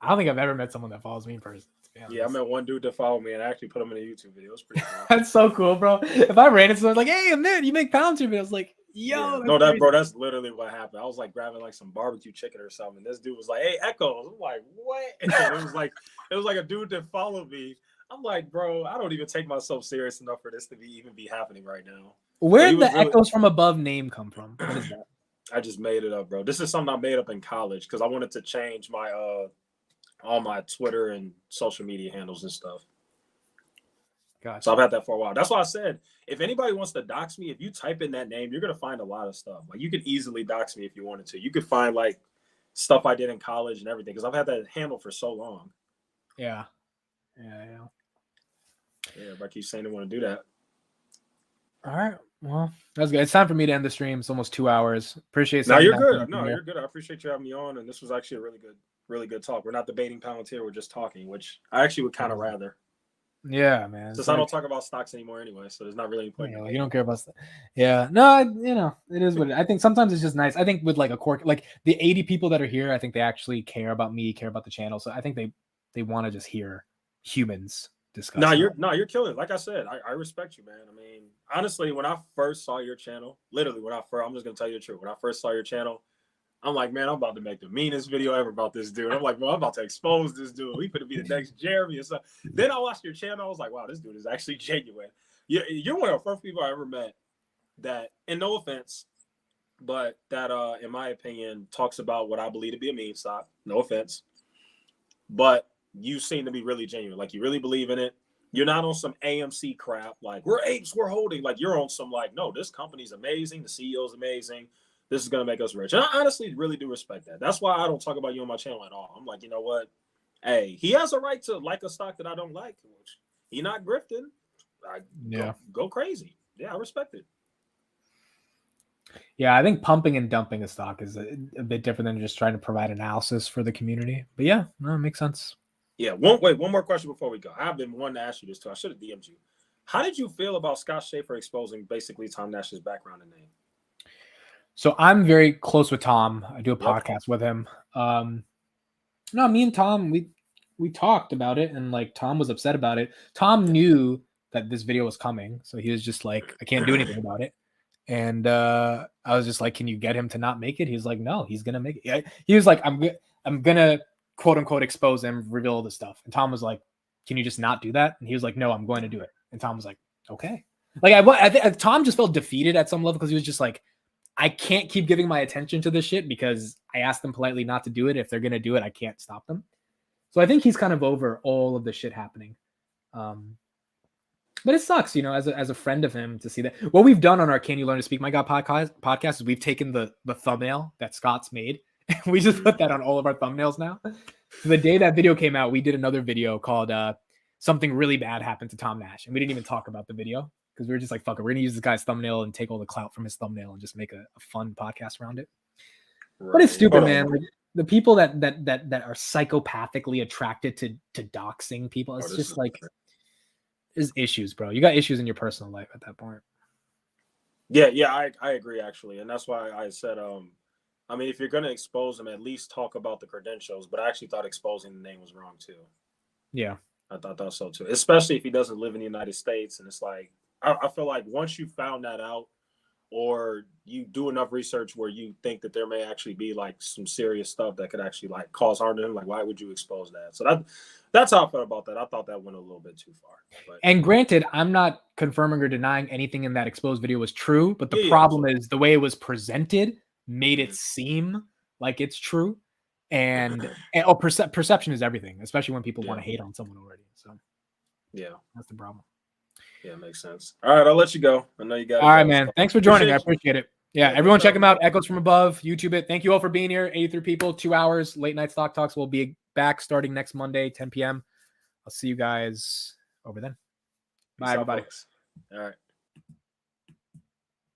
I don't think I've ever met someone that follows me in person. Yeah, I met one dude that followed me and I actually put him in a YouTube video. It was pretty cool. That's so cool, bro. If I ran into someone like, hey, man, you make Palantir videos, like, yo, Yeah. that's No, that crazy. bro, that's literally what happened. I was like grabbing like some barbecue chicken or something. And this dude was like, "Hey, Echoes." I'm like, "What?" And it was like a dude that followed me. I'm like, bro, I don't even take myself serious enough for this to even be happening right now. Where did the really... Echoes from Above name come from? What is that? I just made it up, bro. This is something I made up in college because I wanted to change my all my Twitter and social media handles and stuff. Gotcha. So I've had that for a while. That's why I said, if anybody wants to dox me, if you type in that name, you're gonna find a lot of stuff. Like you could easily dox me if you wanted to. You could find like stuff I did in college and everything because I've had that handle for so long. Yeah. Yeah, but I keep saying they want to do that. All right. Well, that's good. It's time for me to end the stream. It's almost 2 hours. Appreciate it. No, you're good. No, you're good. I appreciate you having me on. And this was actually a really good talk. We're not debating Palantir. We're just talking, which I actually would kind of rather. Yeah, man. Since I don't talk about stocks anymore anyway, so there's not really any point. Yeah, you don't care about stuff. Yeah. No, it is what it is. I think sometimes it's just nice. I think with like a quirk, like the 80 people that are here, I think they actually care about me, care about the channel. So I think they want to just hear humans discuss. No, you're killing it. Like I said, I respect you, man. I mean, honestly, when I first saw your channel, literally I'm just gonna tell you the truth. When I first saw your channel, I'm like, man, I'm about to make the meanest video ever about this dude. I'm like, bro, I'm about to expose this dude. He could be the next Jeremy or something. Then I watched your channel. I was like, wow, this dude is actually genuine. You're one of the first people I ever met that, and no offense, but that, in my opinion, talks about what I believe to be a meme stock. No offense. But you seem to be really genuine. Like, you really believe in it. You're not on some AMC crap. Like, we're apes, we're holding. Like, you're on some, like, no, this company's amazing. The CEO's amazing. This is going to make us rich. And I honestly really do respect that. That's why I don't talk about you on my channel at all. I'm like, you know what? Hey, he has a right to like a stock that I don't like. Which he's not grifting. Go crazy. Yeah, I respect it. Yeah, I think pumping and dumping a stock is a bit different than just trying to provide analysis for the community. But yeah, no, it makes sense. Yeah, one more question before we go. I've been wanting to ask you this too. I should have DM'd you. How did you feel about Scott Schaefer exposing basically Tom Nash's background and name? So I'm very close with Tom. I do a podcast with him. No, me and Tom, we talked about it, and like Tom was upset about it. Tom knew that this video was coming, so he was just like, I can't do anything about it. And I was just like, can you get him to not make it? He was like, no, he's gonna make it. He was like, I'm gonna quote unquote expose him, reveal all this stuff. And Tom was like, can you just not do that? And he was like, no, I'm going to do it. And Tom was like, okay. Like I think Tom just felt defeated at some level because he was just like, I can't keep giving my attention to this shit because I asked them politely not to do it. If they're gonna do it, I can't stop them. So I think he's kind of over all of the shit happening. But it sucks, as a friend of him to see that. What we've done on our Can You Learn to Speak My God podcast is we've taken the thumbnail that Scott's made and we just put that on all of our thumbnails now. So the day that video came out, we did another video called Something Really Bad Happened to Tom Nash. And we didn't even talk about the video because we were just like, fuck it, we're going to use this guy's thumbnail and take all the clout from his thumbnail and just make a fun podcast around it. Right. But it's stupid, man. Like, the people that are psychopathically attracted to doxing people, it's just like, there's issues, bro. You got issues in your personal life at that point. Yeah, I agree actually, and that's why I said, I mean, if you're gonna expose him, at least talk about the credentials. But I actually thought exposing the name was wrong too. Yeah. I thought so too, especially if he doesn't live in the United States. And it's like, I feel like once you found that out, or you do enough research where you think that there may actually be like some serious stuff that could actually like cause harm to him, like why would you expose that? So that's how I felt about that. I thought that went a little bit too far. But And granted, I'm not confirming or denying anything in that exposed video was true, but the yeah, problem absolutely. is the way it was presented made it Mhm. seem like it's true. And perception is everything, especially when people want Yeah, to hate on someone already. So yeah, that's the problem. yeah, makes sense. All right, I'll let you go. I know you gotta All right, go. man. So Thanks for joining. I appreciate you. appreciate it. Yeah, Yeah, no everyone check doubt. him out. Echoes from Above, YouTube it. Thank you all for being here. 83 people, 2 hours. Late night stock talks will be back starting next Monday, 10 p.m. I'll see you guys over then. Peace Bye, out, everybody. folks. All right.